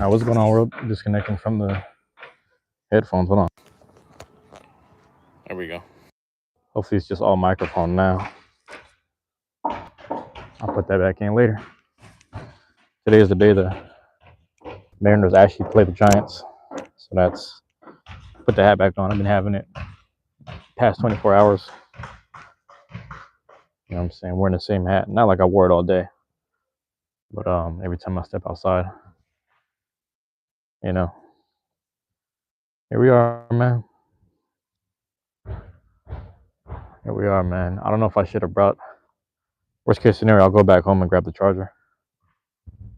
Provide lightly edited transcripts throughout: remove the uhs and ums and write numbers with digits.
What's going on, world? Disconnecting from the headphones. Hold on. There we go. Hopefully, it's just all microphone now. I'll put that back in later. Today is the day the Mariners actually play the Giants. So that's put the hat back on. I've been having it past 24 hours. You know what I'm saying? Wearing the same hat. Not like I wore it all day. But every time I step outside, you know. Here we are, man. Here we are, man. I don't know if I should have brought. Worst case scenario, I'll go back home and grab the charger.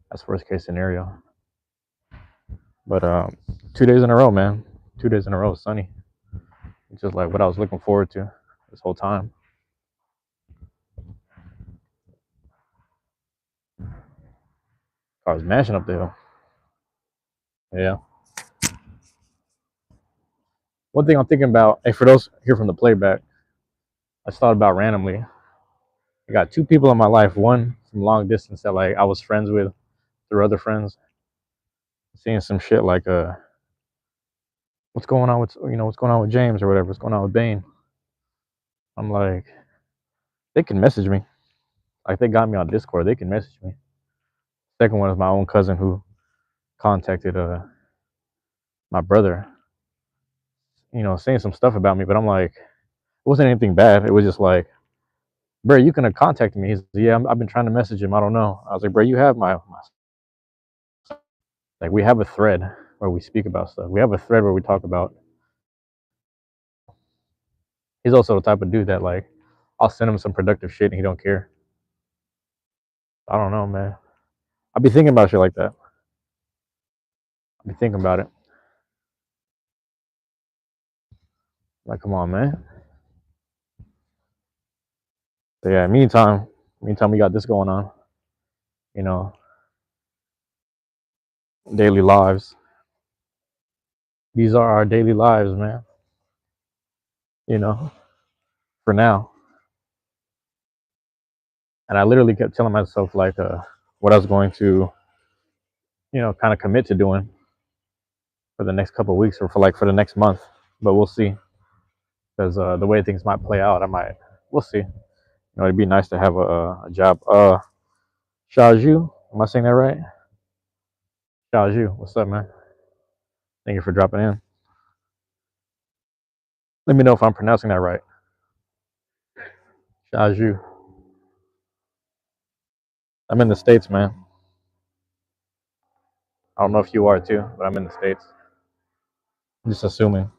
That's worst case scenario. But 2 days in a row, man. 2 days in a row, sunny. It's just like what I was looking forward to this whole time. I was mashing up the hill. Yeah. One thing I'm thinking about, hey, for those here from the playback, I just thought about randomly. I got two people in my life, one from long distance that like I was friends with through other friends. Seeing some shit like what's going on with James or whatever, what's going on with Bane. I'm like, they can message me. Like they got me on Discord, they can message me. Second one is my own cousin who contacted my brother, saying some stuff about me, but I'm like, it wasn't anything bad. It was just like, bro, you can have contacted me. He's like, yeah, I've been trying to message him. I don't know. I was like, bro, you have my like, we have a thread where we speak about stuff. We have a thread where we talk about. He's also the type of dude that like, I'll send him some productive shit and he don't care. I don't know, man. I be thinking about shit like that. I be thinking about it. Like, come on, man. So yeah, meantime, we got this going on. Daily lives. These are our daily lives, man. For now. And I literally kept telling myself like what I was going to, kind of commit to doing for the next couple of weeks or for the next month. But we'll see. Because the way things might play out, we'll see. It'd be nice to have a job. Shaju, am I saying that right? Shaju, what's up, man? Thank you for dropping in. Let me know if I'm pronouncing that right. Shaju. I'm in the States, man. I don't know if you are too, but I'm in the States. I'm just assuming.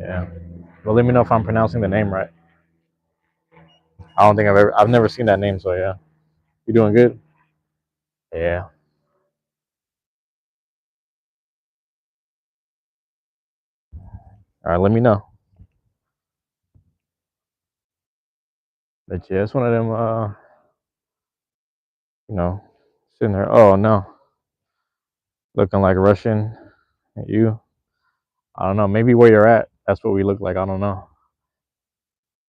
Yeah. Well, let me know if I'm pronouncing the name right. I don't think I've never seen that name, so yeah. You doing good? Yeah. All right, let me know. But yeah, it's one of them, sitting there. Oh no, looking like Russian. You? I don't know. Maybe where you're at, that's what we look like. I don't know.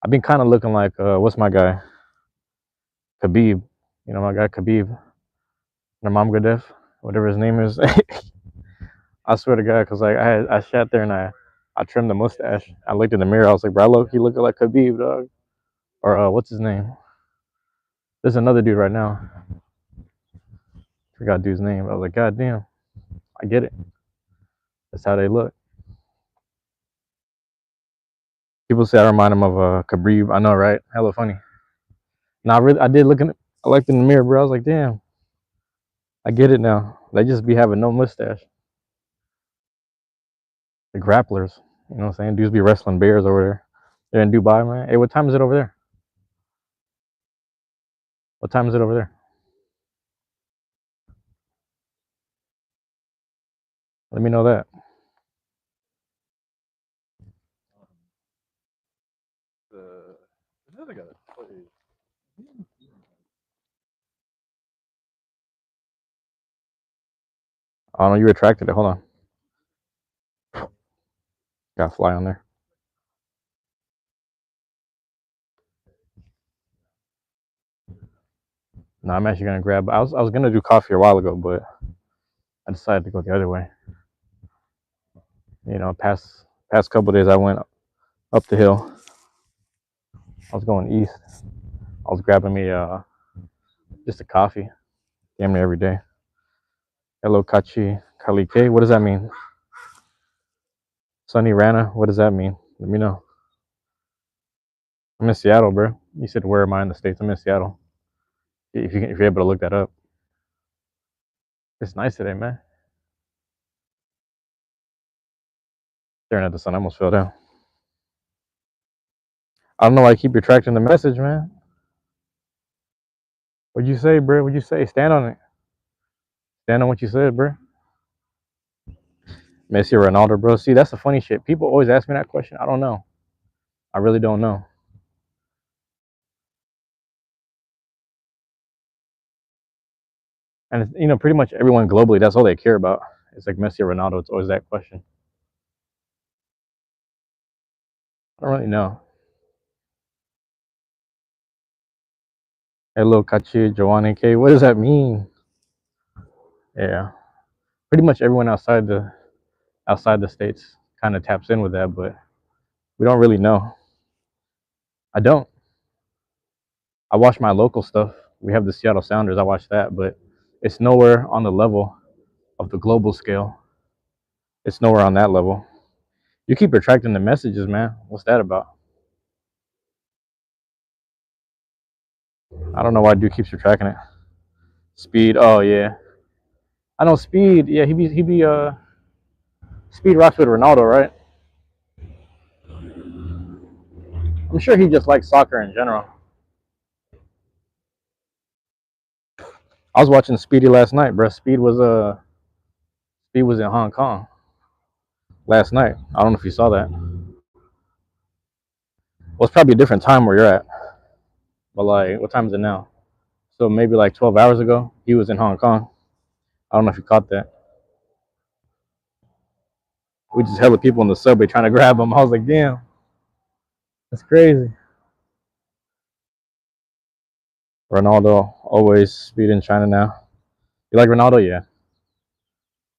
I've been kind of looking like what's my guy? Khabib. My guy Khabib. Nurmagomedov, whatever his name is. I swear to God, because like I sat there and I trimmed the mustache. I looked in the mirror. I was like, bro, look, he looking like Khabib, dog. Or what's his name? There's another dude right now. Forgot dude's name. I was like, God damn, I get it. That's how they look. People say I remind them of Khabib. I know, right? Hella funny. Nah, I did look in. I looked in the mirror, bro. I was like, damn, I get it now. They just be having no mustache. The grapplers, you know what I'm saying? Dudes be wrestling bears over there. They're in Dubai, man. Hey, what time is it over there? What time is it over there? Let me know that. I don't know. You retracted it. Hold on. Got a fly on there. No, I'm actually gonna grab. I was gonna do coffee a while ago, but I decided to go the other way. You know, past couple days I went up the hill. I was going east. I was grabbing me just a coffee, damn near every day. Hello, Kachi Kalike. What does that mean? Sunny Rana. What does that mean? Let me know. I'm in Seattle, bro. You said where am I in the States? I'm in Seattle. If you're able to look that up. It's nice today, man. Staring at the sun, I almost fell down. I don't know why I keep retracting the message, man. What'd you say, bro? What'd you say? Stand on it. Stand on what you said, bro. Messi or Ronaldo, bro. See, that's the funny shit. People always ask me that question. I don't know. I really don't know. And it's, you know, pretty much everyone globally, that's all they care about. It's like Messi or Ronaldo. It's always that question. I don't really know. Hello, Kachi, Joanne K. What does that mean? Yeah, pretty much everyone outside the states kind of taps in with that, but we don't really know. I don't. I watch my local stuff. We have the Seattle Sounders. I watch that, but it's nowhere on the level of the global scale. It's nowhere on that level. You keep retracting the messages, man. What's that about? I don't know why dude keeps retracting it. Speed. Oh yeah, I know Speed. Yeah, he be Speed rocks with Ronaldo, right? I'm sure he just likes soccer in general. I was watching Speedy last night, bro. Speed was in Hong Kong last night. I don't know if you saw that. Well, it's probably a different time where you're at, but like, what time is it now? So maybe like 12 hours ago, he was in Hong Kong. I don't know if you caught that. We just hella people in the subway trying to grab him. I was like, damn, that's crazy. Ronaldo always Speed in China now. You like Ronaldo? Yeah.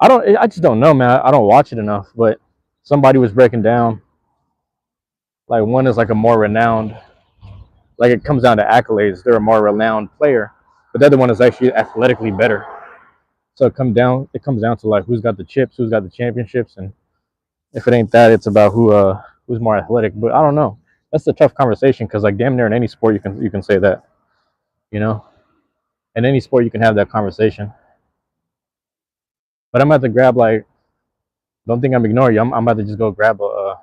I don't. I just don't know, man. I don't watch it enough. But somebody was breaking down like one is like a more renowned. Like it comes down to accolades. They're a more renowned player, but the other one is actually athletically better. So it comes down to like who's got the chips, who's got the championships, and if it ain't that, it's about who's more athletic. But I don't know. That's a tough conversation because like damn near in any sport you can say that, you know. In any sport you can have that conversation. But I'm about to grab like. Don't think I'm ignoring you. I'm about to just go grab a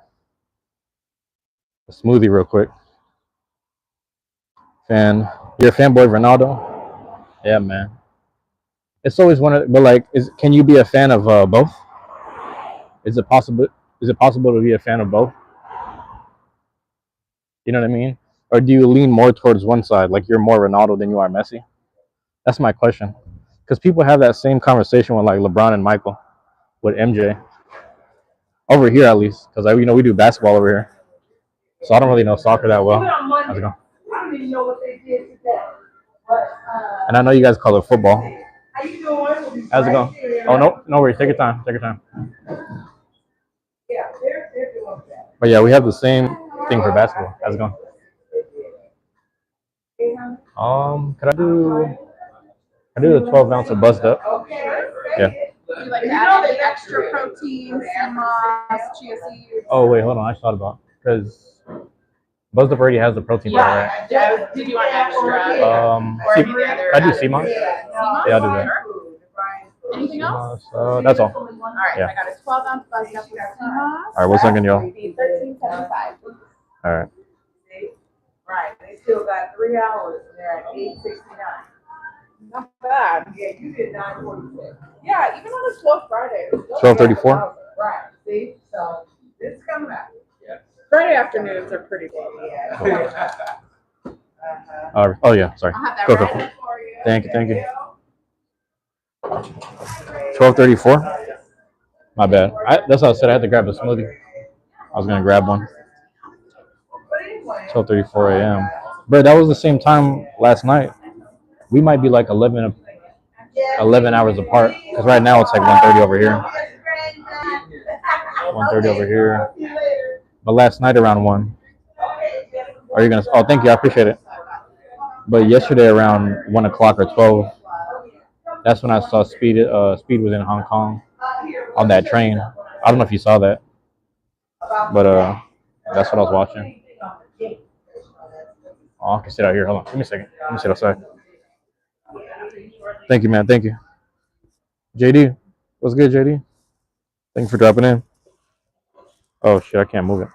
smoothie real quick. You're a fanboy of Ronaldo? Yeah, man. It's always one of, but like, can you be a fan of both? Is it possible? Is it possible to be a fan of both? You know what I mean? Or do you lean more towards one side, like you're more Ronaldo than you are Messi? That's my question. Because people have that same conversation with like LeBron and Michael, with MJ over here at least. Because we do basketball over here, so I don't really know soccer that well. How's it going? And I know you guys call it football. How's it going? Oh no, no worries. Take your time. Take your time. But yeah, we have the same thing for basketball. How's it going? Could I do the 12 ounce of buzzed up? Yeah. You like to add any extra protein, sea moss, chia seeds? Oh wait, hold on. I just thought about because buzzed up already has the protein powder, right? Yeah. Did you want extra? Or any other? I do sea moss. Yeah, I'll do that. Anything else? That's all. All right, yeah. I got a 12-ounce buzzed up with sea moss. All right, what's second, y'all? $13.75. All right. Right, they still got 3 hours and they're at 8:69. Not bad. Yeah, you did 9:46. Yeah, even on a slow Friday. 12:34. Right, see, so it's coming up. Friday afternoons are pretty good. Yeah. Oh yeah, sorry. I'll have that Go. ready for you. Thank you. 12:34. My bad. That's what I said. I had to grab a smoothie. I was gonna grab one. 12:34 a.m. But that was the same time last night. We might be like 11 11 hours apart. Because right now it's like 1:30 over here. 1:30 over here. But last night around 1. Are you gonna? Oh, thank you. I appreciate it. But yesterday around 1 o'clock or 12, that's when I saw Speed. Speed was in Hong Kong on that train. I don't know if you saw that, but that's what I was watching. Oh, I can sit out here. Hold on. Give me a second. Let me sit outside. Thank you, man. Thank you. JD, what's good, JD? Thank you for dropping in. Oh shit, I can't move it.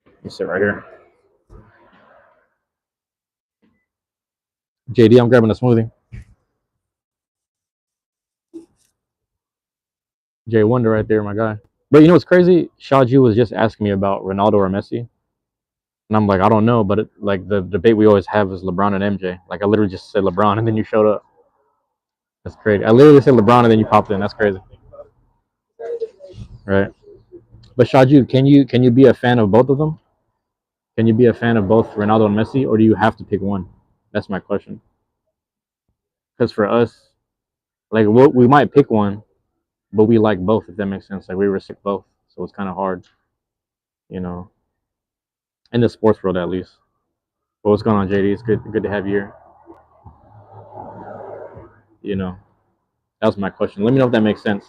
Let me sit right here. JD, I'm grabbing a smoothie. Jay Wonder right there, my guy. But you know what's crazy? Shaju was just asking me about Ronaldo or Messi. And I'm like, I don't know, but like the debate we always have is LeBron and MJ. Like I literally just said LeBron and then you showed up. That's crazy. I literally said LeBron and then you popped in. That's crazy. Right. But Shaju, can you be a fan of both of them? Can you be a fan of both Ronaldo and Messi, or do you have to pick one? That's my question. Because for us, like we might pick one, but we like both. If that makes sense, like we respect both, so it's kind of hard, you know, in the sports world at least. But what's going on, JD? It's good to have you here. You know, that was my question. Let me know if that makes sense.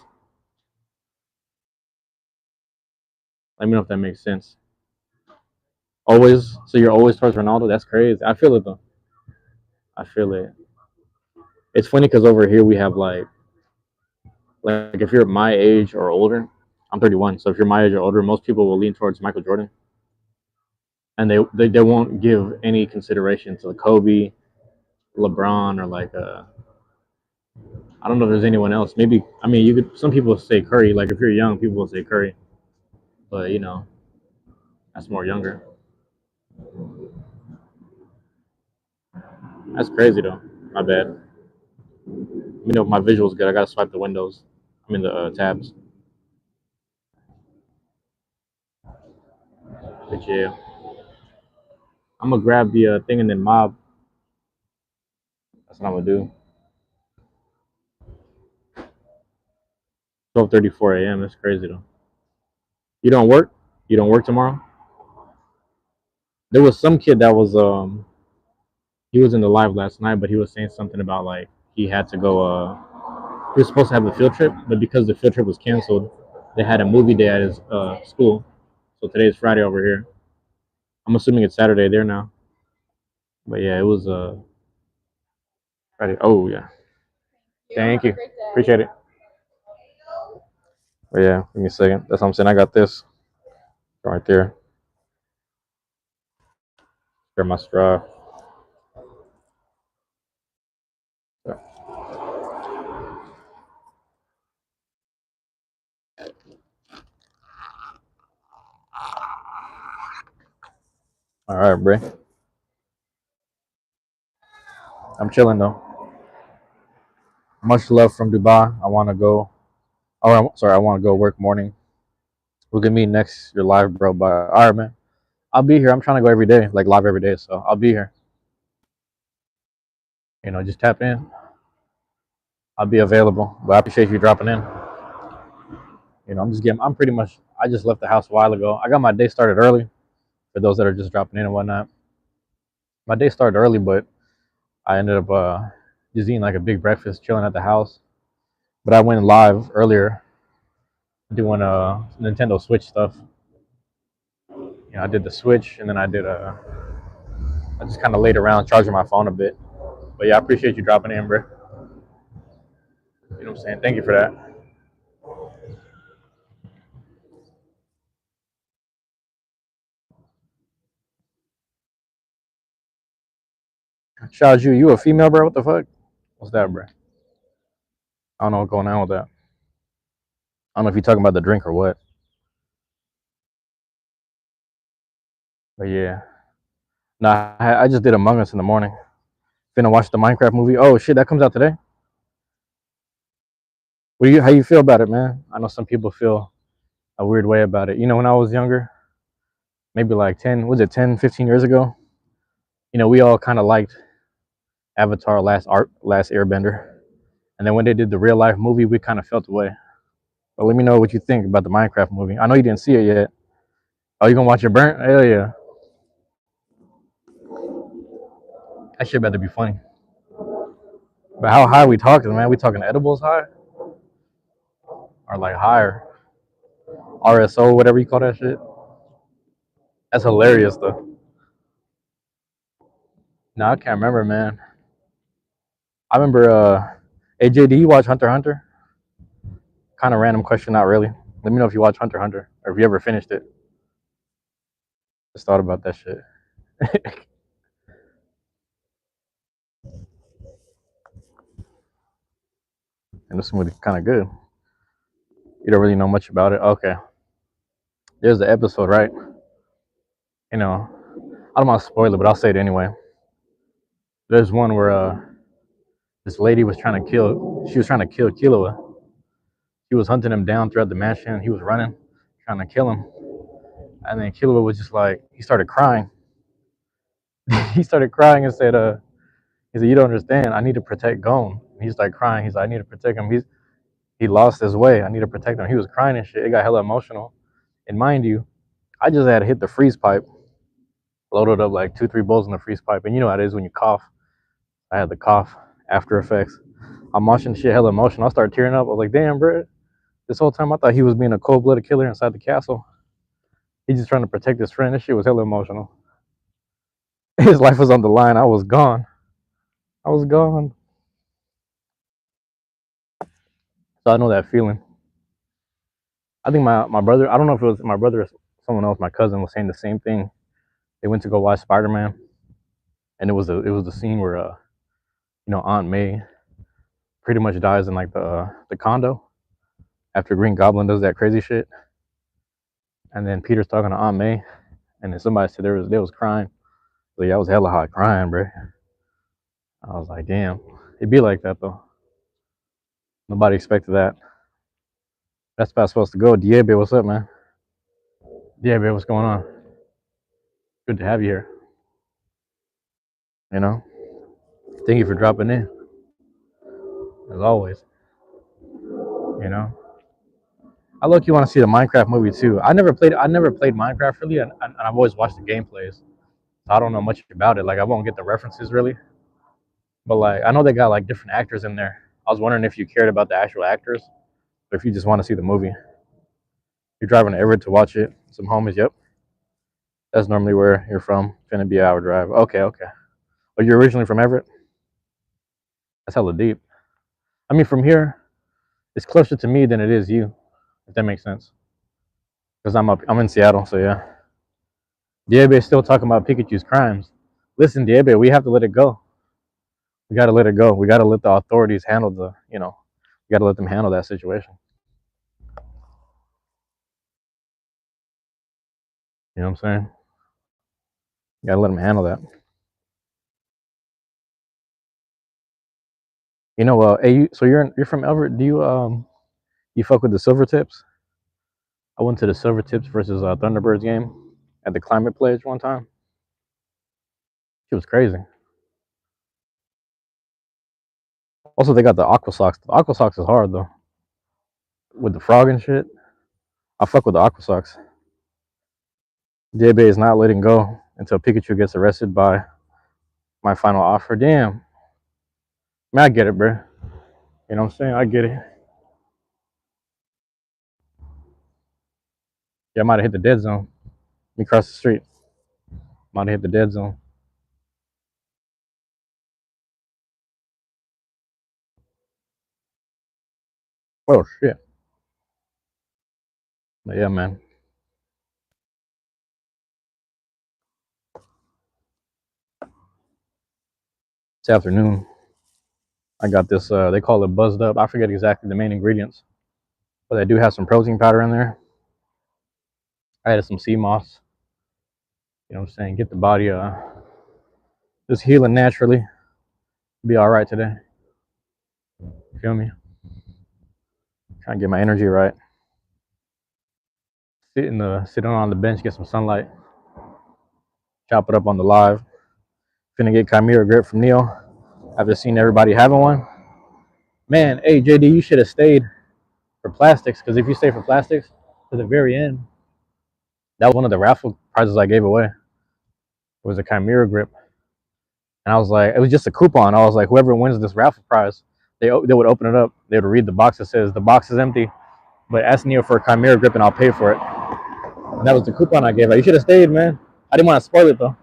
Let me know if that makes sense. Always, so you're always towards Ronaldo? That's crazy. I feel it though. I feel it. It's funny because over here we have like if you're my age or older, I'm 31. So if you're my age or older, most people will lean towards Michael Jordan, and they won't give any consideration to the Kobe, LeBron, or like I don't know if there's anyone else. Maybe I mean you could. Some people say Curry. Like if you're young, people will say Curry, but you know that's more younger. That's crazy though. My bad. Let me know if my visual's good. I gotta swipe the windows. I mean the tabs. But yeah, I'm gonna grab the thing and then mob. That's what I'm gonna do. 12:34 a.m. That's crazy though. You don't work? You don't work tomorrow? There was some kid that was he was in the live last night, but he was saying something about like he had to go he was supposed to have a field trip, but because the field trip was canceled, they had a movie day at his school. So today is Friday over here. I'm assuming it's Saturday there now. But yeah, it was Friday. Oh yeah. Thank you. Appreciate it. But yeah, give me a second. That's what I'm saying. I got this right there. Grab my straw. So, all right, Bray. I'm chilling though. Much love from Dubai. I want to go. Oh, sorry. I want to go work morning. We can meet next your live, bro. But all right, man. I'll be here. I'm trying to go every day, like live every day. So I'll be here. You know, just tap in. I'll be available. But I appreciate you dropping in. You know, I'm pretty much. I just left the house a while ago. I got my day started early. For those that are just dropping in and whatnot, my day started early, but I ended up just eating like a big breakfast, chilling at the house. But I went live earlier doing Nintendo Switch stuff. You know, I did the Switch, and then I just kind of laid around charging my phone a bit. But yeah, I appreciate you dropping in, bro. You know what I'm saying? Thank you for that. Shout out you a female, bro? What the fuck? What's that, bro? I don't know what's going on with that. I don't know if you're talking about the drink or what. But yeah. Nah, I just did Among Us in the morning. Finna watch the Minecraft movie. Oh shit, that comes out today. How you feel about it, man? I know some people feel a weird way about it. You know, when I was younger, maybe like 10, was it 10, 15 years ago? You know, we all kind of liked Avatar Last Airbender. And then when they did the real life movie, we kind of felt away. But let me know what you think about the Minecraft movie. I know you didn't see it yet. Oh, you gonna watch it burnt? Hell yeah. That shit better be funny. But how high are we talking, man? We talking edibles high? Or like higher? RSO, whatever you call that shit? That's hilarious though. No, I can't remember, man. I remember AJ, do you watch Hunter x Hunter? Kind of random question, not really. Let me know if you watch Hunter x Hunter or if you ever finished it. Just thought about that shit. And this movie kind of good. You don't really know much about it. Okay. There's the episode, right? You know, I don't want to spoil it, but I'll say it anyway. There's one where this lady was trying to kill. She was trying to kill Killua. He was hunting him down throughout the mansion. He was running, trying to kill him. And then Killua was just like, he started crying. He started crying and said, he said, you don't understand. I need to protect Gon. He started crying. He's like, I need to protect him. He lost his way. I need to protect him. He was crying and shit. It got hella emotional. And mind you, I just had to hit the freeze pipe, loaded up like 2, 3 bowls in the freeze pipe. And you know how it is when you cough. I had the cough, after effects. I'm watching shit hella emotional. I started tearing up. I was like, damn, bro. This whole time I thought he was being a cold-blooded killer inside the castle. He's just trying to protect his friend. This shit was hella emotional. His life was on the line. I was gone. I was gone. So I know that feeling. I think my brother, I don't know if it was my brother or someone else, my cousin was saying the same thing. They went to go watch Spider-Man, and it was the scene where Aunt May pretty much dies in like the condo after Green Goblin does that crazy shit. And then Peter's talking to Aunt May, and then somebody said they was crying. So yeah, I was hella hot crying, bro. I was like, damn, it'd be like that though. Nobody expected that. That's about supposed to go. Diebe, what's up, man? Diebe, what's going on? Good to have you here. You know, thank you for dropping in, as always. You know, I look. You want to see the Minecraft movie too. I never played Minecraft really, and I've always watched the gameplays. So I don't know much about it. Like I won't get the references really, but like I know they got like different actors in there. I was wondering if you cared about the actual actors, or if you just want to see the movie. You're driving to Everett to watch it. Some homies. Yep, that's normally where you're from. Gonna be an hour drive. Okay, okay. But you're originally from Everett. That's hella deep. I mean, from here, it's closer to me than it is you, if that makes sense. Because I'm in Seattle, so yeah. Diebe is still talking about Pikachu's crimes. Listen, Diebe, we have to let it go. We got to let it go. We got to let the authorities handle we got to let them handle that situation. You know what I'm saying? You got to let them handle that. Hey, so you're from Everett. Do you fuck with the Silver Tips? I went to the Silver Tips versus Thunderbirds game at the Climate Pledge one time. It was crazy. Also, they got the Aqua Socks. The Aqua Socks is hard though, with the frog and shit. I fuck with the Aqua Socks. Diebe is not letting go until Pikachu gets arrested by my final offer. Damn. Man, I get it, bro. You know what I'm saying? I get it. Yeah, I might have hit the dead zone. Let me cross the street. Might have hit the dead zone. Oh, shit. But yeah, man. It's afternoon. I got this, they call it buzzed up. I forget exactly the main ingredients, but they do have some protein powder in there. I added some sea moss. You know what I'm saying? Get the body just healing naturally. Be all right today. You feel me? Trying to get my energy right. Sitting on the bench, get some sunlight. Chop it up on the live. Finna get Chimera grip from Neil. I've just seen everybody having one. Man, hey JD, you should have stayed for plastics because if you stay for plastics to the very end, that was one of the raffle prizes I gave away. It was a Chimera grip, and I was like, it was just a coupon. I was like, whoever wins this raffle prize, they would open it up. They would read the box that says the box is empty, but ask Neo for a Chimera grip and I'll pay for it. And that was the coupon I gave. Like, you should have stayed, man. I didn't want to spoil it though.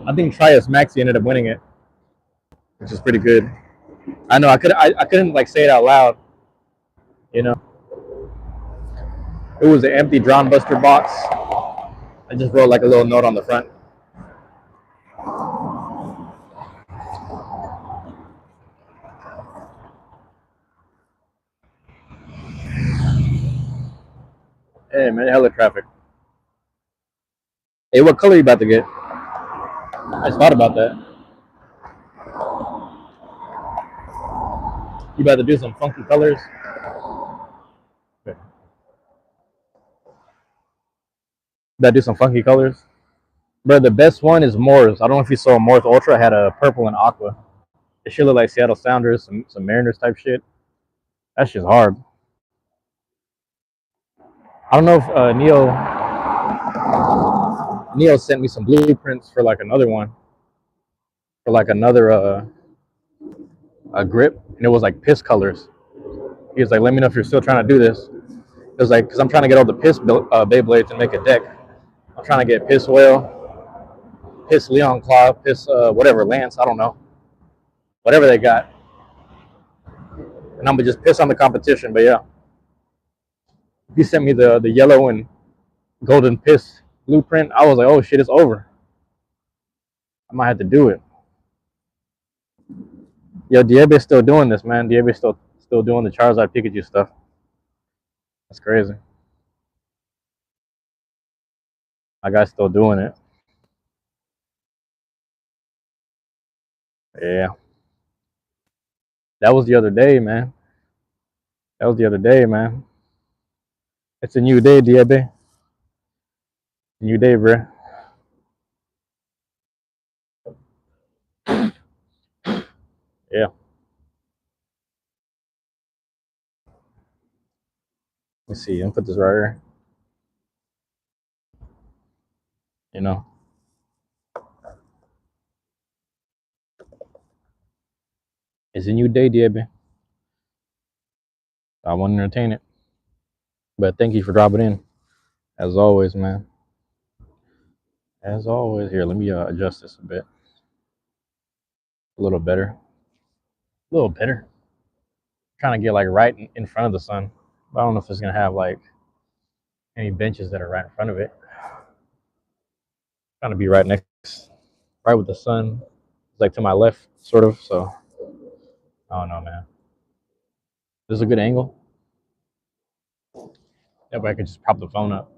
I think Trias Maxi ended up winning it, which is pretty good. I know I couldn't like say it out loud, you know. It was an empty Drawn Buster box. I just wrote like a little note on the front. Hey man, hella traffic. Hey, what color you about to get? I just thought about that. You about to do some funky colors? Okay. You about to do some funky colors? Bro, the best one is Moors. I don't know if you saw Moors Ultra had a purple and aqua. It should look like Seattle Sounders, some Mariners type shit. That shit's hard. I don't know if Neo sent me some blueprints for like another one, for like another a grip, and it was like piss colors. He was like, "Let me know if you're still trying to do this." It was like, "Cause I'm trying to get all the piss Beyblades and make a deck. I'm trying to get piss whale, piss Leon Claw, piss whatever Lance. I don't know, whatever they got, and I'm gonna just piss on the competition." But yeah, he sent me the yellow and golden piss blueprint. I was like, "Oh shit, it's over. I might have to do it." Yo, Diebe's still doing this, man. Diebe's still doing the Charizard Pikachu stuff. That's crazy. My guy's still doing it. Yeah. That was the other day, man. That was the other day, man. It's a new day, Diebe. New day, bro. Yeah. Let's see. I'm gonna put this right here. You know, it's a new day, Diebe. I want to entertain it. But thank you for dropping in. As always, man. As always. Here, let me adjust this a bit. A little better. A little better. I'm trying to get like right in front of the sun. But I don't know if it's gonna have like any benches that are right in front of it. Trying to be right next, right with the sun. It's like to my left, sort of. So I don't know, man. This is a good angle. That way I could just prop the phone up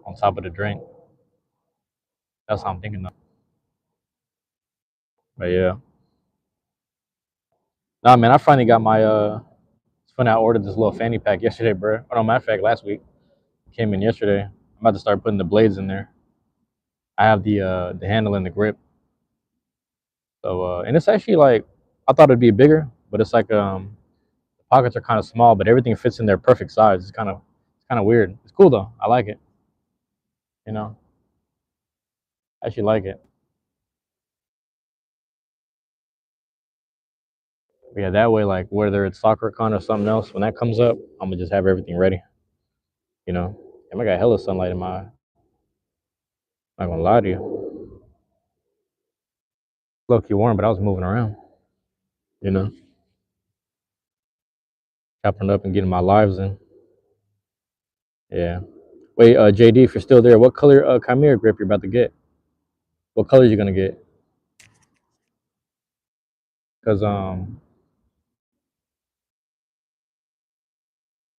on top of the drink. That's how I'm thinking though. But yeah. Nah, man, I finally got my it's funny, I ordered this little fanny pack yesterday, bro. Oh no, matter of fact, last week. It came in yesterday. I'm about to start putting the blades in there. I have the handle and the grip. So and it's actually like I thought it'd be bigger, but it's like the pockets are kind of small, but everything fits in their perfect size. It's kind of weird. It's cool though. I like it. You know, I actually like it. But yeah, that way, like whether it's soccer con or something else, when that comes up, I'm gonna just have everything ready. You know, and I got hella sunlight in my eye. I'm not gonna lie to you. Low key warm, but I was moving around. You know, chopping up and getting my lives in. Yeah. Wait, JD, if you're still there, what color Chimera grip you're about to get? What color you gonna get? Cause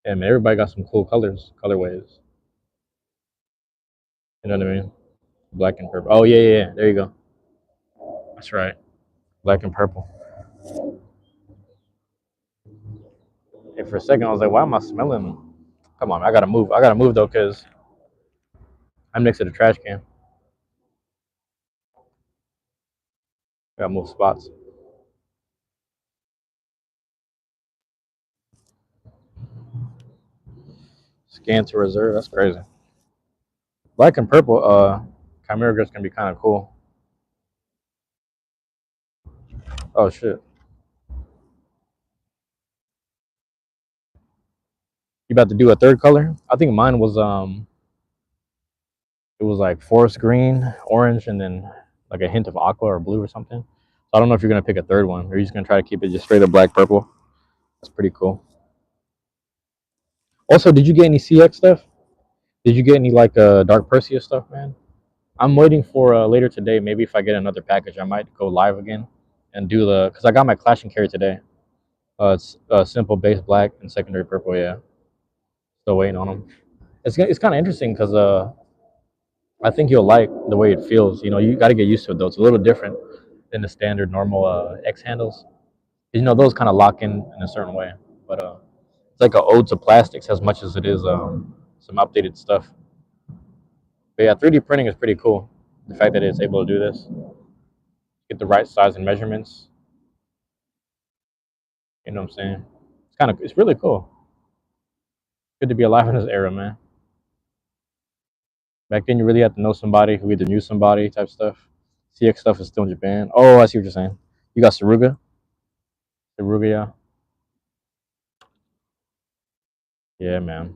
yeah, man, everybody got some cool colorways. You know what I mean? Black and purple. Oh yeah. There you go. That's right. Black and purple. And for a second, I was like, why am I smelling? Come on, I gotta move. I gotta move though, cause I'm next to the trash can. Got move spots. Scan to reserve. That's crazy. Black and purple. Chimera Grips can be kind of cool. Oh shit. You about to do a third color? I think mine was it was like forest green, orange, and then like a hint of aqua or blue or something. So I don't know if you're gonna pick a third one, or you're just gonna try to keep it just straight up black purple. That's pretty cool. Also, did you get any CX stuff? Did you get any like Dark Perseus stuff, man? I'm waiting for later today. Maybe if I get another package, I might go live again and do the because I got my Clash and Carry today. It's simple base black and secondary purple. Yeah, still waiting on them. It's kind of interesting because I think you'll like the way it feels. You know, you got to get used to it though. It's a little different than the standard normal X handles. You know, those kind of lock in a certain way. But it's like an ode to plastics as much as it is some updated stuff. But yeah, 3D printing is pretty cool. The fact that it's able to do this, get the right size and measurements. You know what I'm saying? It's really cool. Good to be alive in this era, man. Back then, you really had to know somebody who either knew somebody type stuff. CX stuff is still in Japan. Oh, I see what you're saying. You got Saruga? Saruga, yeah. Yeah, man.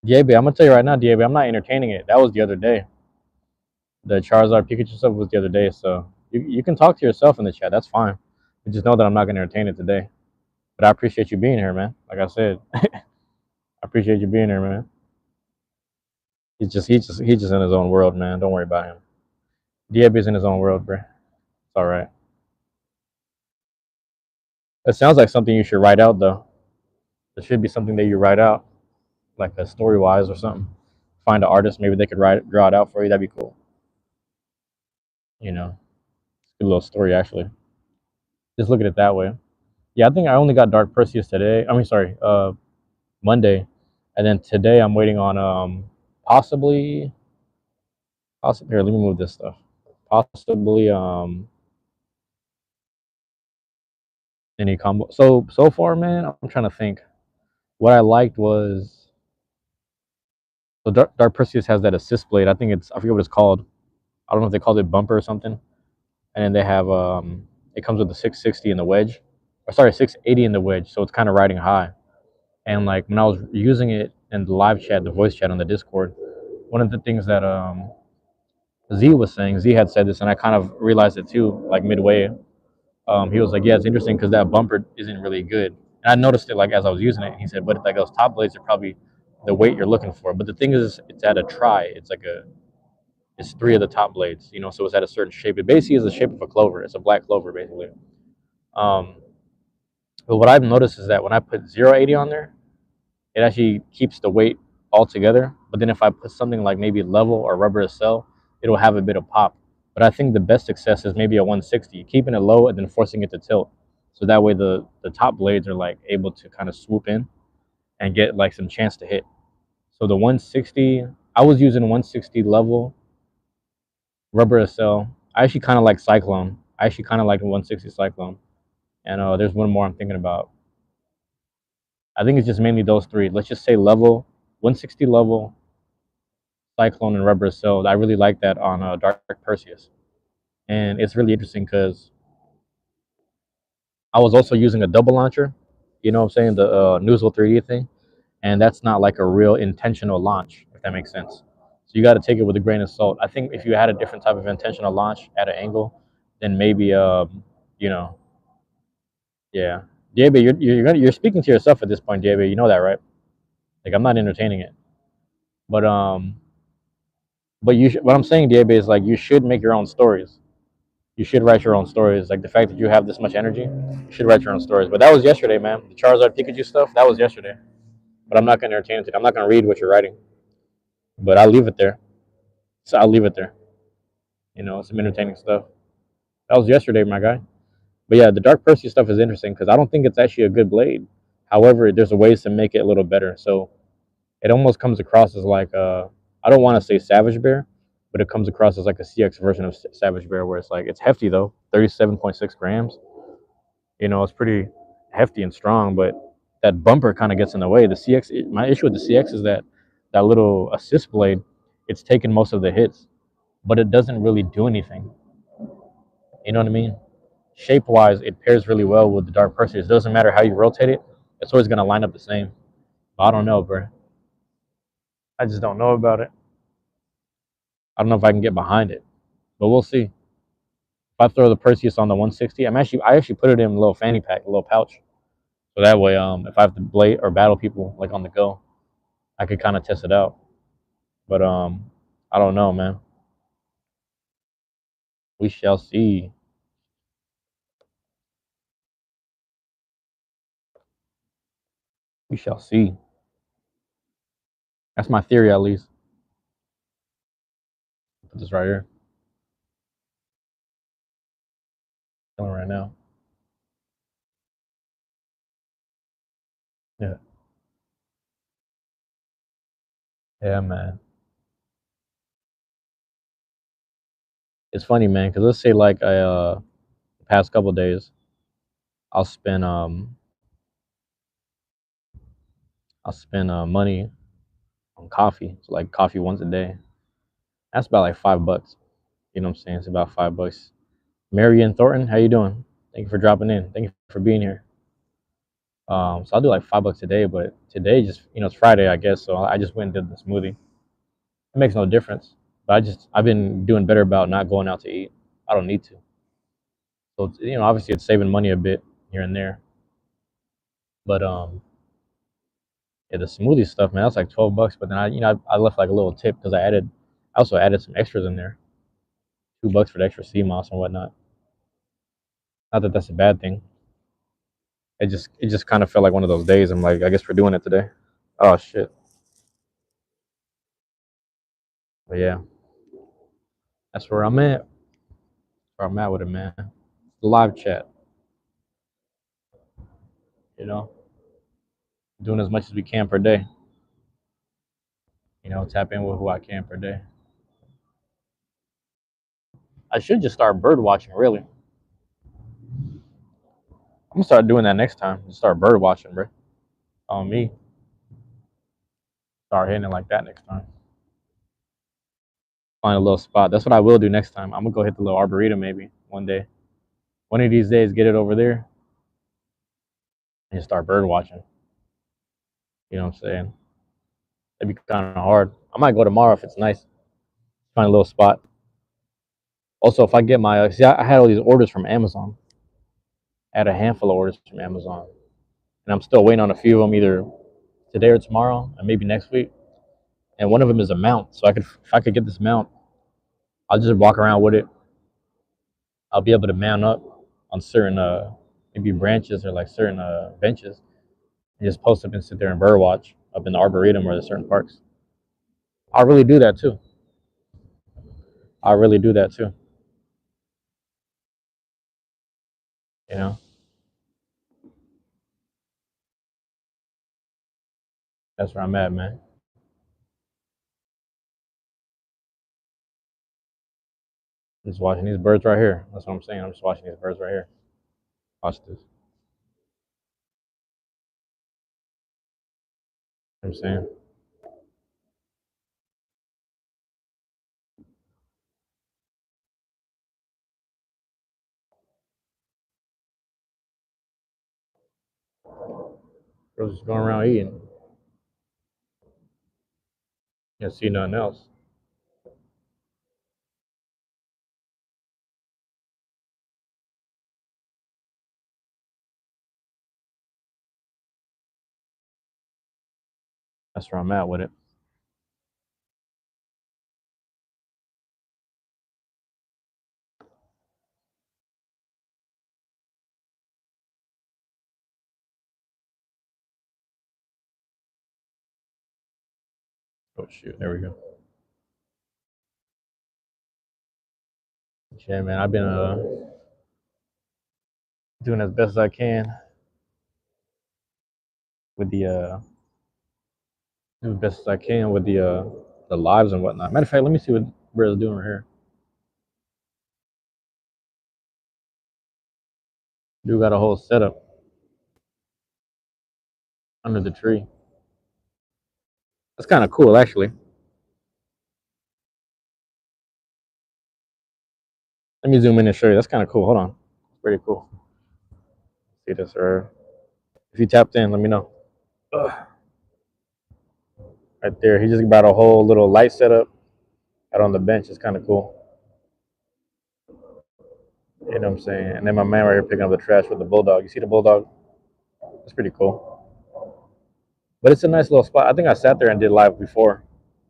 Diabe, I'm gonna tell you right now, Diabe, I'm not entertaining it. That was the other day. The Charizard Pikachu stuff was the other day, so you can talk to yourself in the chat. That's fine. But just know that I'm not gonna entertain it today. But I appreciate you being here, man. Like I said, I appreciate you being here, man. He's just in his own world, man. Don't worry about him. Diabe's in his own world, bro. It's all right. It sounds like something you should write out, though. It should be something that you write out, like a story wise or something. Find an artist, maybe they could draw it out for you. That'd be cool. You know, it's a good little story actually. Just look at it that way. Yeah, I think I only got Dark Perseus today. I mean, sorry, Monday, and then today I'm waiting on possibly here. Let me move this stuff. Possibly any combo. So far, man, I'm trying to think. What I liked was so Dark Perseus has that assist blade. I forget what it's called. I don't know if they called it bumper or something. And then they have it comes with the 660 in the wedge, or sorry, 680 in the wedge. So it's kind of riding high. And like when I was using it in the live chat, the voice chat on the Discord, one of the things that Z was saying, Z had said this, and I kind of realized it too, like midway. He was like, "Yeah, it's interesting because that bumper isn't really good." And I noticed it like as I was using it. He said, "But like those top blades are probably the weight you're looking for." But the thing is, it's at a try. It's three of the top blades, you know, so it's at a certain shape. It basically is the shape of a clover. It's a black clover, basically. Um, but what I've noticed is that when I put 080 on there, it actually keeps the weight all together. But then if I put something like maybe level or rubber cell, it'll have a bit of pop. But I think the best success is maybe a 160, keeping it low and then forcing it to tilt. So that way the top blades are like able to kind of swoop in and get like some chance to hit. So the 160, I was using 160 level rubber cell. I actually kind of like Cyclone. I actually kind of like the 160 Cyclone. And there's one more I'm thinking about. I think it's just mainly those three. Let's just say level, 160 level, Cyclone, and rubber cell. I really like that on Dark Perseus. And it's really interesting because I was also using a double launcher. You know what I'm saying? The Newsel 3D thing. And that's not like a real intentional launch, if that makes sense. So you got to take it with a grain of salt. I think if you had a different type of intentional launch at an angle, then maybe you know, yeah. Diego, you're speaking to yourself at this point, Diego. You know that, right? Like I'm not entertaining it, but what I'm saying, Diego, is like you should make your own stories. You should write your own stories. Like the fact that you have this much energy, you should write your own stories. But that was yesterday, man. The Charizard Pikachu stuff, that was yesterday. But I'm not gonna entertain it today. I'm not gonna read what you're writing. But I'll leave it there. So I'll leave it there. You know, some entertaining stuff. That was yesterday, my guy. But yeah, the Dark Percy stuff is interesting because I don't think it's actually a good blade. However, there's ways to make it a little better. So it almost comes across as like I don't want to say Savage Bear, but it comes across as like a CX version of Savage Bear, where it's like it's hefty though, 37.6 grams. You know, it's pretty hefty and strong, but that bumper kind of gets in the way. The CX, my issue with the CX is that that little assist blade, it's taking most of the hits, but it doesn't really do anything. You know what I mean? Shape wise, it pairs really well with the Dark Perseus. It doesn't matter how you rotate it, it's always gonna line up the same. But I don't know, bro. I just don't know about it. I don't know if I can get behind it, but we'll see. If I throw the Perseus on the 160, I actually put it in a little fanny pack, a little pouch, so that way, if I have to blade or battle people like on the go, I could kind of test it out. But I don't know, man. We shall see. We shall see. That's my theory, at least. Put this right here. Chilling right now. Yeah. Yeah, man. It's funny, man, because let's say like the past couple days, I'll spend money on coffee. So like coffee once a day. That's about like $5. You know what I'm saying? It's about $5. Marion Thornton, how you doing? Thank you for dropping in. Thank you for being here. So I'll do like $5 a day, but today just it's Friday, I guess. So I just went and did the smoothie. It makes no difference. But I've been doing better about not going out to eat. I don't need to. So obviously it's saving money a bit here and there. But yeah, the smoothie stuff, man, that's like $12. But then I left like a little tip because I also added some extras in there. $2 for the extra sea moss and whatnot. Not that that's a bad thing. It just kind of felt like one of those days. I'm like, I guess we're doing it today. Oh shit. But yeah, that's where I'm at. Where I'm at with it, man. The live chat, you know, doing as much as we can per day. Tap in with who I can per day. I should just start bird watching, really. I'm gonna start doing that next time. Just start bird watching, bro. On me. Start hitting it like that next time. Find a little spot. That's what I will do next time. I'm gonna go hit the little arboretum maybe one day. One of these days, get it over there and start bird watching. You know what I'm saying? It'd be kind of hard. I might go tomorrow if it's nice. Find a little spot. Also, if I get my, see, I had all these orders from Amazon. I had a handful of orders from Amazon, and I'm still waiting on a few of them, either today or tomorrow, and maybe next week. And one of them is a mount, so if I could get this mount, I'll just walk around with it. I'll be able to mount up on certain maybe branches or like certain benches, and just post up and sit there and bird watch up in the arboretum or the certain parks. I'll really do that too. I'll really do that too. You know, that's where I'm at, man. Just watching these birds right here. That's what I'm saying. I'm just watching these birds right here. Watch this. You know what I'm saying. Girls just going around eating. You don't see nothing else. That's where I'm at with it. Oh shoot, there we go. Yeah, man, I've been doing as best as I can with the best as I can with the lives and whatnot. Matter of fact, let me see what brother's doing right here. Dude got a whole setup under the tree. That's kind of cool, actually. Let me zoom in and show you. That's kind of cool. Hold on. It's pretty cool. See this, or if you tapped in, let me know. Ugh. Right there, he just got a whole little light setup out on the bench. It's kind of cool. You know what I'm saying? And then my man right here picking up the trash with the bulldog. You see the bulldog? It's pretty cool. But it's a nice little spot. I think I sat there and did live before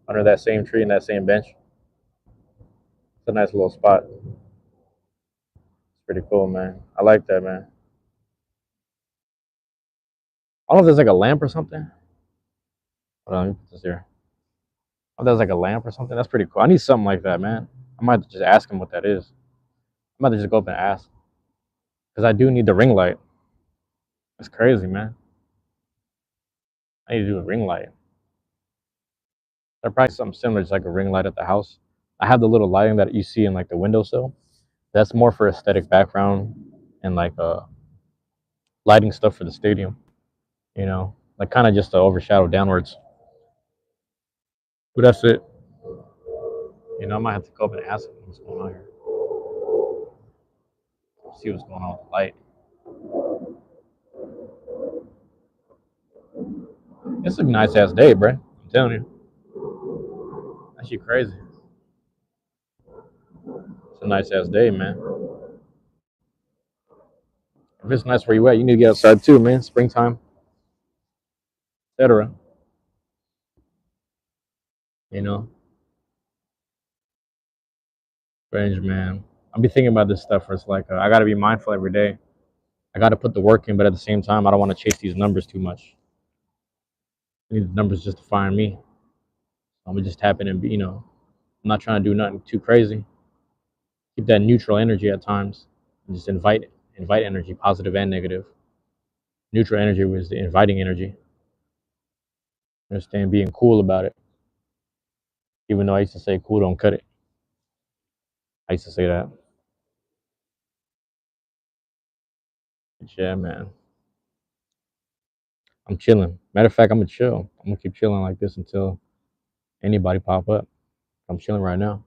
under that same tree and that same bench. It's a nice little spot. It's pretty cool, man. I like that, man. I don't know if there's like a lamp or something. Hold on, let me put this here. Oh, there's like a lamp or something. That's pretty cool. I need something like that, man. I might just ask him what that is. I might just go up and ask. Because I do need the ring light. That's crazy, man. I need to do a ring light. There's probably something similar, just like a ring light at the house. I have the little lighting that you see in like the windowsill. That's more for aesthetic background and like lighting stuff for the stadium. You know, like kind of just to overshadow downwards. But that's it. You know, I might have to go up and ask him what's going on here. See what's going on with the light. It's a nice ass day, bro. I'm telling you. That shit crazy. It's a nice ass day, man. If it's nice where you at, you need to get outside too, man. Springtime, etc. You know, strange, man. I'll be thinking about this stuff where it's like I got to be mindful every day. I got to put the work in, but at the same time, I don't want to chase these numbers too much. I need the numbers just to find me. I'm gonna just tap in and be, I'm not trying to do nothing too crazy. Keep that neutral energy at times, and just invite energy, positive and negative. Neutral energy was the inviting energy. Understand? Being cool about it. Even though I used to say cool don't cut it. I used to say that. But yeah, man. I'm chilling. Matter of fact, I'm gonna chill. I'm gonna keep chilling like this until anybody pop up. I'm chilling right now.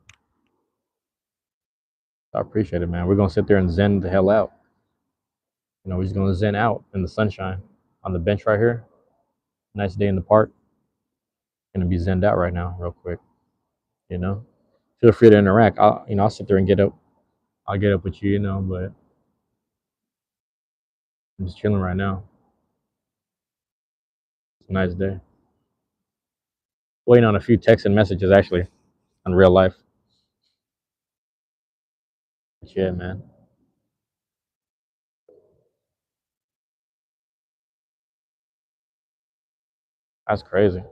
I appreciate it, man. We're gonna sit there and zen the hell out. We're just gonna zen out in the sunshine on the bench right here. Nice day in the park. Gonna be zenned out right now, real quick. You know, feel free to interact. I'll sit there and get up. I'll get up with you, but I'm just chilling right now. It's a nice day. Waiting on a few texts and messages actually, on real life. But yeah, man. That's crazy.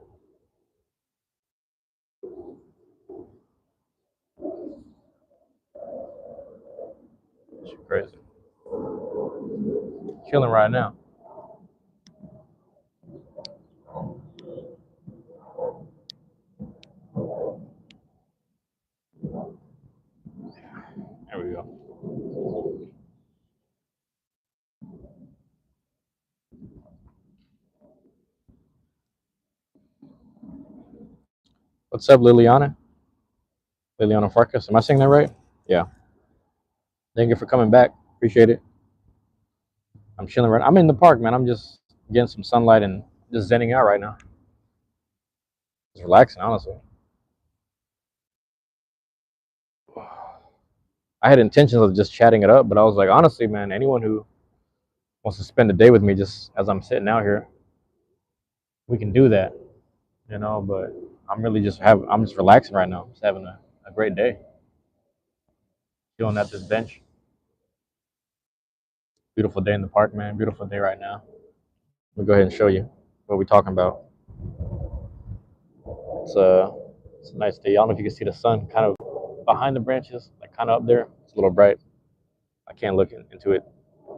Shit crazy. Chilling right now. There we go. What's up, Liliana? Liliana Farkas. Am I saying that right? Yeah. Thank you for coming back. Appreciate it. I'm chilling right. I'm in the park, man. I'm just getting some sunlight and just zenning out right now. Just relaxing, honestly. I had intentions of just chatting it up, but I was like, honestly, man, anyone who wants to spend the day with me, just as I'm sitting out here, we can do that, But I'm just relaxing right now, just having a great day, chilling at this bench. Beautiful day in the park, man. Beautiful day right now. Let me go ahead and show you what we're talking about. It's a it's a nice day. I don't know if you can see the sun kind of behind the branches, like kind of up there. It's a little bright. I can't look into it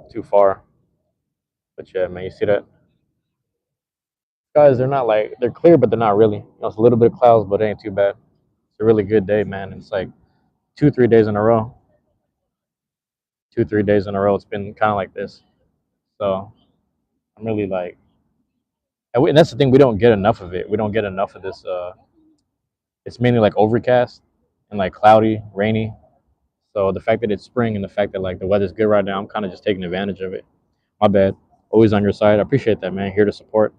too far, but yeah, man, you see that? Skies, they're not like they're clear, but they're not really. It's a little bit of clouds, but it ain't too bad. a really good day, man. It's like 2, 3 days in a row. 2, 3 days in a row. It's been kind of like this. So I'm really like, and that's the thing. We don't get enough of it. We don't get enough of this. It's mainly like overcast and like cloudy, rainy. So the fact that it's spring and the fact that like the weather's good right now, I'm kind of just taking advantage of it. My bad. Always on your side. I appreciate that, man. Here to support.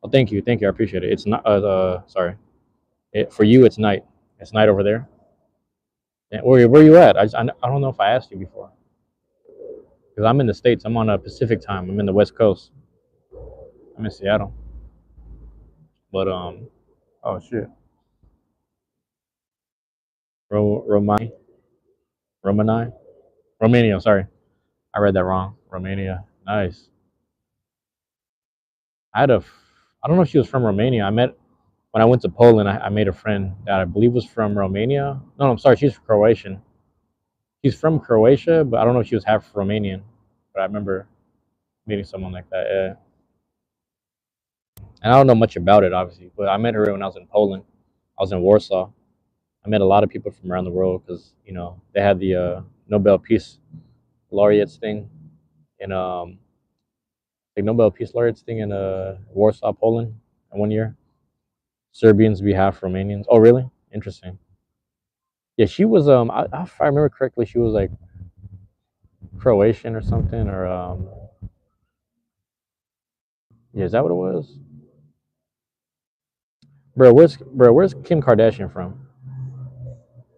Oh, thank you. I appreciate it. It's not. Sorry. For you, it's night. It's night over there. And where you at? I don't know if I asked you before because I'm in the states. I'm on a Pacific time. I'm in the West Coast. I'm in Seattle. But oh shit, Romani, Romani, Romania. Sorry, I read that wrong. Romania. Nice. I had a. I don't know if she was from Romania. I met when I went to Poland. I made a friend that I believe was from Romania. No, I'm sorry. She's Croatian. She's from Croatia, but I don't know if she was half Romanian. But I remember meeting someone like that. Yeah. And I don't know much about it, obviously, but I met her when I was in Poland. I was in Warsaw. I met a lot of people from around the world because they had the Nobel Peace Laureates thing in the Nobel Peace Laureates thing in Warsaw, Poland, in one year. Serbians be half Romanians. Oh, really? Interesting. Yeah, she was. If I remember correctly, she was like Croatian or something, or yeah, is that what it was? Where's Kim Kardashian from?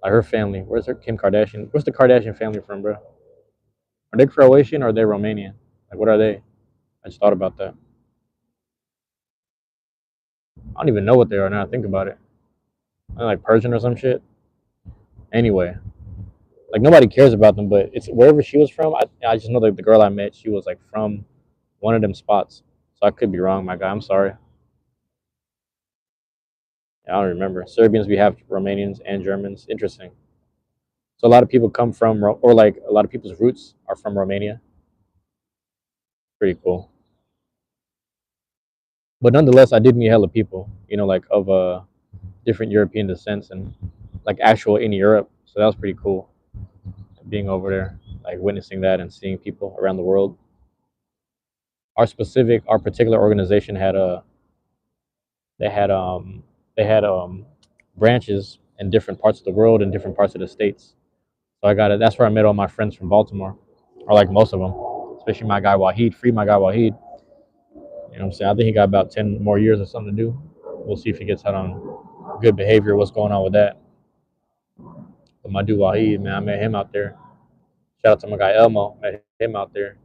Like her family. Where's her Kim Kardashian? Where's the Kardashian family from, bro? Are they Croatian or are they Romanian? Like, what are they? I just thought about that. I don't even know what they are now. I think about it. They're like Persian or some shit. Anyway, like nobody cares about them, but it's wherever she was from. I just know that the girl I met, she was like from one of them spots. So I could be wrong, my guy. I'm sorry. I don't remember. Serbians, we have Romanians and Germans. Interesting. So a lot of people come from, or like a lot of people's roots are from Romania. Pretty cool. But nonetheless, I did meet hella people. Like of different European descents and like actual in Europe. So that was pretty cool being over there, like witnessing that and seeing people around the world. Our particular organization had a they had they had branches in different parts of the world and different parts of the states. So I got it. That's where I met all my friends from Baltimore, or like most of them, especially my guy Wahid. Free my guy Wahid. You know what I'm saying? I think he got about 10 more years or something to do. We'll see if he gets out on good behavior. What's going on with that? But my dude Wahid, man, I met him out there. Shout out to my guy Elmo. Met him out there.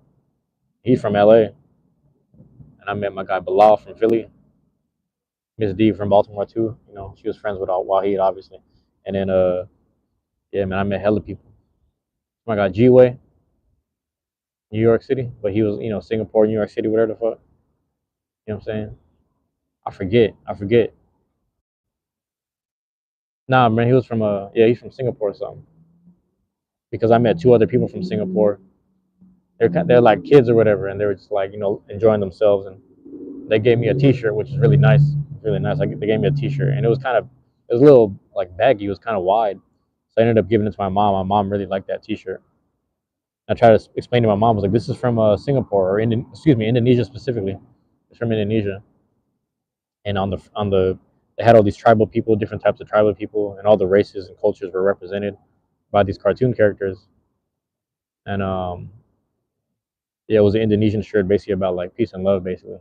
He's from LA. And I met my guy Bilal from Philly. Miss D from Baltimore too. She was friends with Wahid, obviously. And then yeah, man, I met hella people. My guy G Way, New York City. But he was, Singapore, New York City, whatever the fuck. You know what I'm saying? I forget. Nah, man, he was from yeah, he's from Singapore or something. Because I met two other people from Singapore. They're like kids or whatever, and they were just like enjoying themselves, and they gave me a T-shirt, which is really nice, really nice. Like they gave me a T-shirt, and it was a little like baggy, it was kind of wide, so I ended up giving it to my mom. My mom really liked that T-shirt. I tried to explain to my mom, I was like, "This is from Singapore or excuse me, Indonesia specifically. It's from Indonesia." And they had all these tribal people, different types of tribal people, and all the races and cultures were represented by these cartoon characters. And yeah, it was an Indonesian shirt, basically about like peace and love, basically.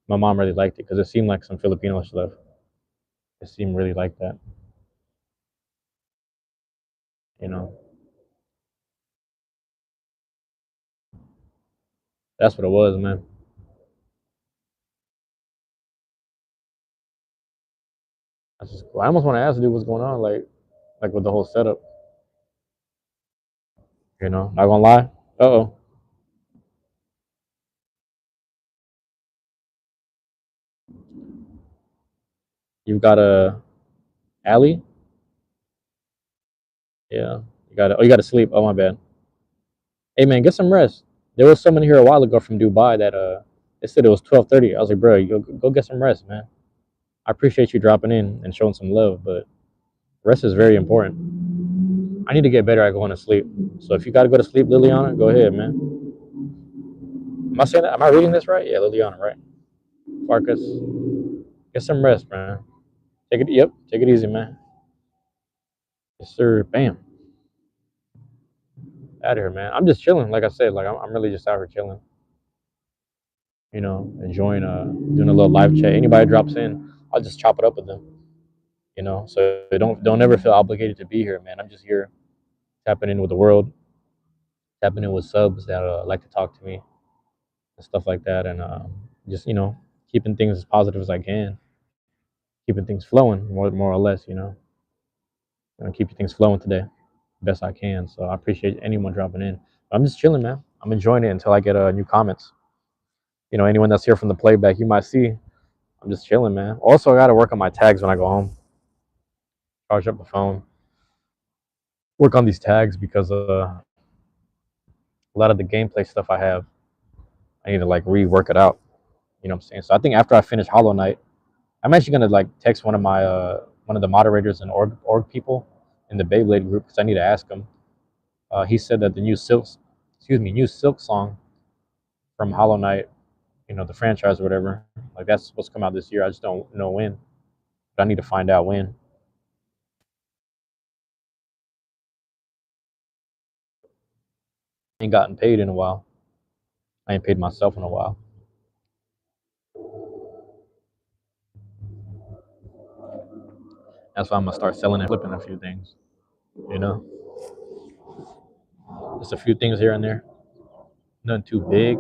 My mom really liked it because it seemed like some Filipino stuff. It seemed really like that, you know. That's what it was, man. That's just cool. I almost want to ask you what's going on, like with the whole setup. Not gonna lie. Uh-oh. You've got a alley. Yeah. You got to sleep. Oh my bad. Hey man, get some rest. There was someone here a while ago from Dubai that they said it was 12:30. I was like, bro, you go get some rest, man. I appreciate you dropping in and showing some love, but Rest is very important. I need to get better at going to sleep. So if you got to go to sleep, Liliana, go ahead, man. Am I saying that? Am I reading this right? Yeah, Liliana, right? Farkas, get some rest, man. Take it. Yep, take it easy, man. Yes, sir. Bam. Out of here, man. I'm just chilling. Like I said, like I'm really just out here chilling. Enjoying doing a little live chat. Anybody drops in, I'll just chop it up with them. So don't ever feel obligated to be here, man. I'm just here tapping in with the world, tapping in with subs that like to talk to me and stuff like that, and just keeping things as positive as I can, keeping things flowing more or less. Keeping things flowing today, best I can. So I appreciate anyone dropping in. I'm just chilling, man. I'm enjoying it until I get new comments. Anyone that's here from the playback, you might see I'm just chilling, man. Also, I got to work on my tags when I go home. Charge up the phone, work on these tags because a lot of the gameplay stuff I have, I need to like rework it out. You know what I'm saying? So I think after I finish Hollow Knight, I'm actually gonna like text one of the moderators and org people in the Beyblade group because I need to ask him. He said that the new Silk song from Hollow Knight, the franchise or whatever, like that's supposed to come out this year. I just don't know when, but I need to find out when. I ain't gotten paid in a while. I ain't paid myself in a while. That's why I'm gonna start selling and flipping a few things. You know, just a few things here and there. Nothing too big.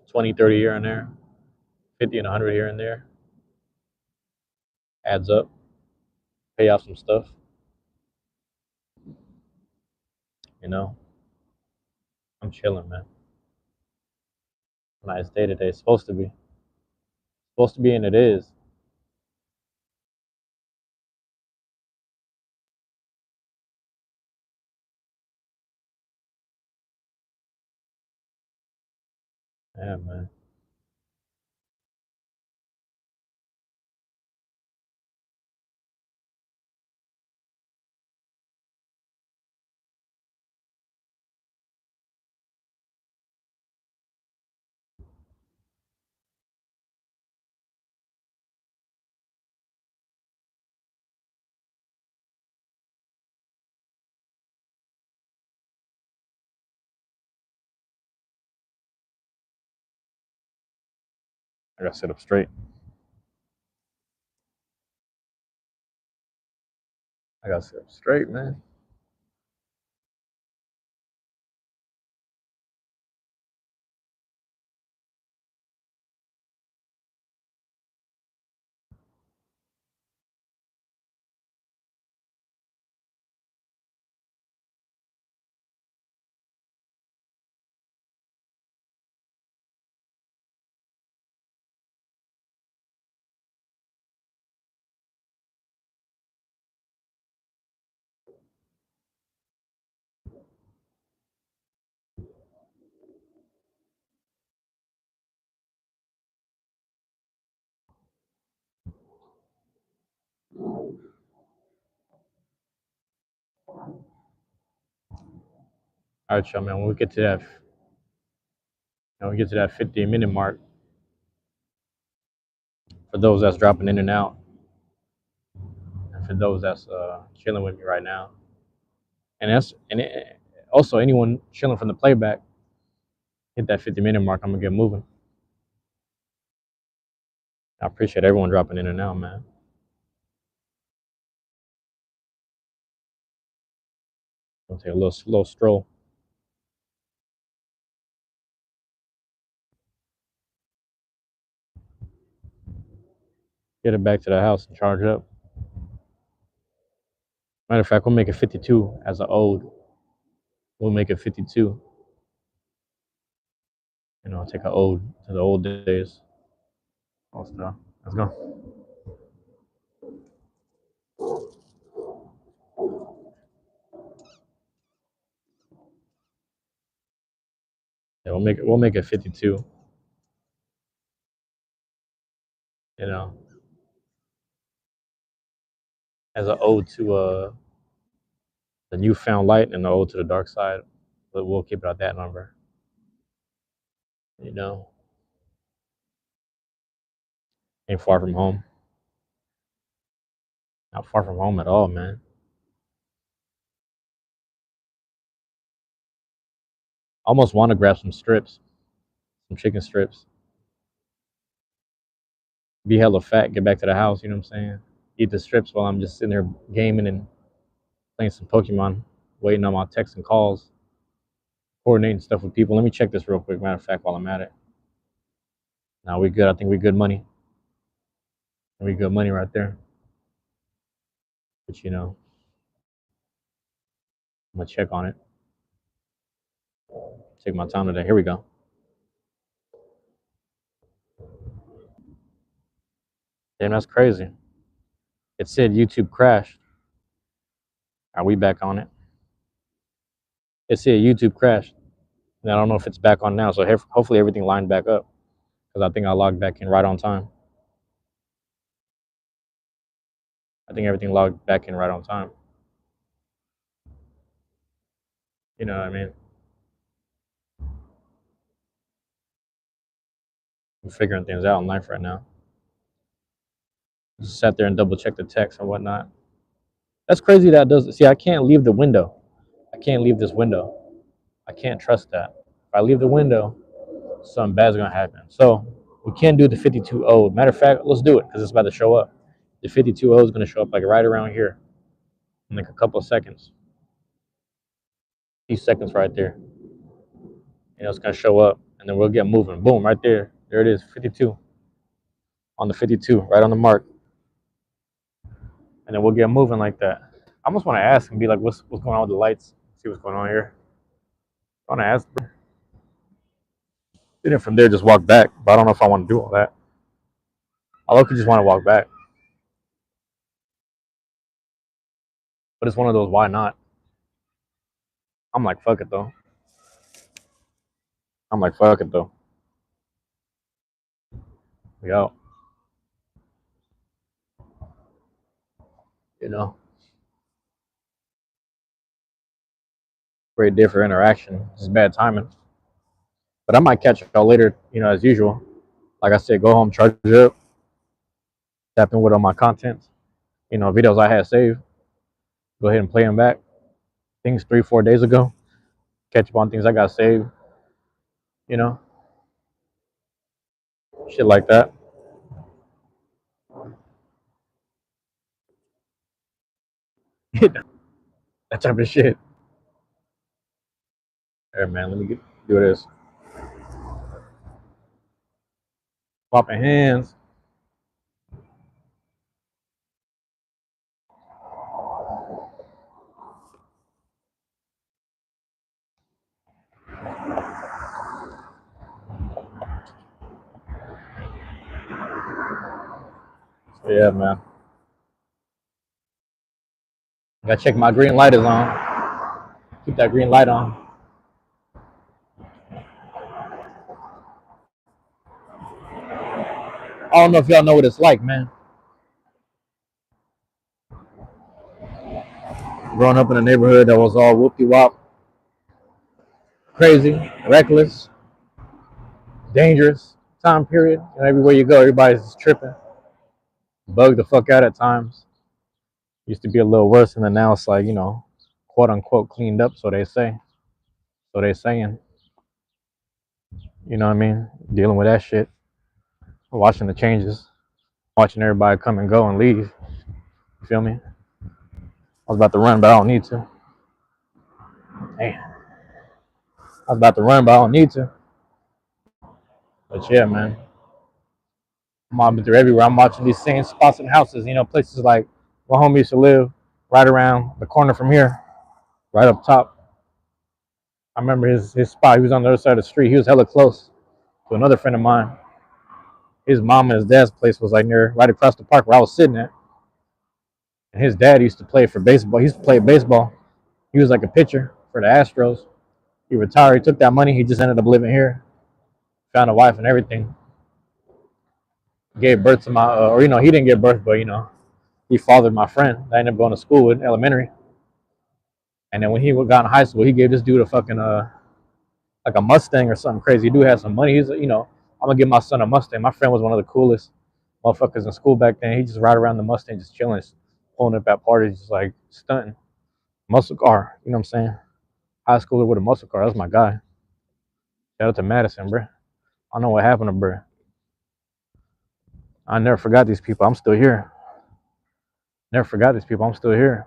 20, 30 here and there, 50 and 100 here and there. Adds up. Pay off some stuff. You know, I'm chilling, man. Nice day today. It's supposed to be. Supposed to be, and it is. Yeah, man. I gotta sit up straight. I gotta sit up straight, man. All right, y'all, man. When we get to we get to that 15-minute mark, for those that's dropping in and out, and for those that's chilling with me right now, also anyone chilling from the playback, hit that 50-minute mark. I'm gonna get moving. I appreciate everyone dropping in and out, man. Gonna take a little slow stroll. Get it back to the house and charge up. Matter of fact, we'll make it 52 as an ode. We'll make it 52. Take an ode to the old days. Oh, stuff. Let's go. Yeah, we'll make it 52. You know, as an ode to the newfound light and the ode to the dark side. But we'll keep it at that number. You know, ain't far from home. Not far from home at all, man. Almost want to grab some strips, some chicken strips. Be hella fat, get back to the house, you know what I'm saying? Eat the strips while I'm just sitting there gaming and playing some Pokemon, waiting on my texts and calls, coordinating stuff with people. Let me check this real quick, matter of fact, while I'm at it. Now we good. I think we good money. We good money right there. But you know, I'm gonna check on it. Take my time today. Here we go. Damn, that's crazy. It said YouTube crashed. Are we back on it? It said YouTube crashed. And I don't know if it's back on now. So hopefully everything lined back up. Because I think I logged back in right on time. I think everything logged back in right on time. You know what I mean? I'm figuring things out in life right now. Just sat there and double check the text and whatnot. That's crazy that does. See, I can't leave the window. I can't leave this window. I can't trust that. If I leave the window, something bad's gonna happen. So we can't do the 52O. Matter of fact, let's do it because it's about to show up. The 52O is gonna show up like right around here in like a couple of seconds. Few seconds right there. You know, it's gonna show up, and then we'll get moving. Boom, right there. There it is, 52. On the 52, right on the mark. And then we'll get moving like that. I almost want to ask and be like, what's going on with the lights? See what's going on here. I want to ask. Then from there, just walk back. But I don't know if I want to do all that. I could just want to walk back. But it's one of those, why not? I'm like, fuck it though. We out. You know, great day for interaction. Just bad timing. But I might catch y'all later, you know, as usual. Like I said, go home, charge it up, tap in with all my content, you know, videos I had saved. Go ahead and play them back. Things 3-4 days ago. Catch up on things I got saved. You know, shit like that. That type of shit. Hey man, let me do this. Swapping hands. So yeah, man. Gotta check my green light is on. Keep that green light on. I don't know if y'all know what it's like, man. Growing up in a neighborhood that was all whoopty wop, crazy, reckless, dangerous time period. And everywhere you go, everybody's tripping, bug the fuck out at times. Used to be a little worse, and then now it's like, you know, quote unquote cleaned up, so they say. So they saying. You know what I mean? Dealing with that shit, watching the changes, watching everybody come and go and leave. You feel me? I was about to run, but I don't need to. Damn. I was about to run, but I don't need to. But yeah, man. I'm mobbing through everywhere. I'm watching these same spots and houses, you know, places like my home used to live right around the corner from here, right up top. I remember his spot. He was on the other side of the street. He was hella close to another friend of mine. His mom and his dad's place was like near right across the park where I was sitting at. And his dad used to play for baseball. He used to play baseball. He was like a pitcher for the Astros. He retired. He took that money. He just ended up living here. Found a wife and everything. gave birth to my, or he didn't give birth, but he fathered my friend that I ended up going to school with in elementary. And then when he got in high school, he gave this dude a fucking like a Mustang or something crazy. Dude had some money. I'm gonna give my son a Mustang. My friend was one of the coolest motherfuckers in school back then. He just ride around the Mustang, just chilling, just pulling up at parties, just like stunting. Muscle car, you know what I'm saying? High schooler with a muscle car. That's my guy. Shout out to Madison, bro. I don't know what happened to bro. I never forgot these people. I'm still here. Never forgot these people. I'm still here.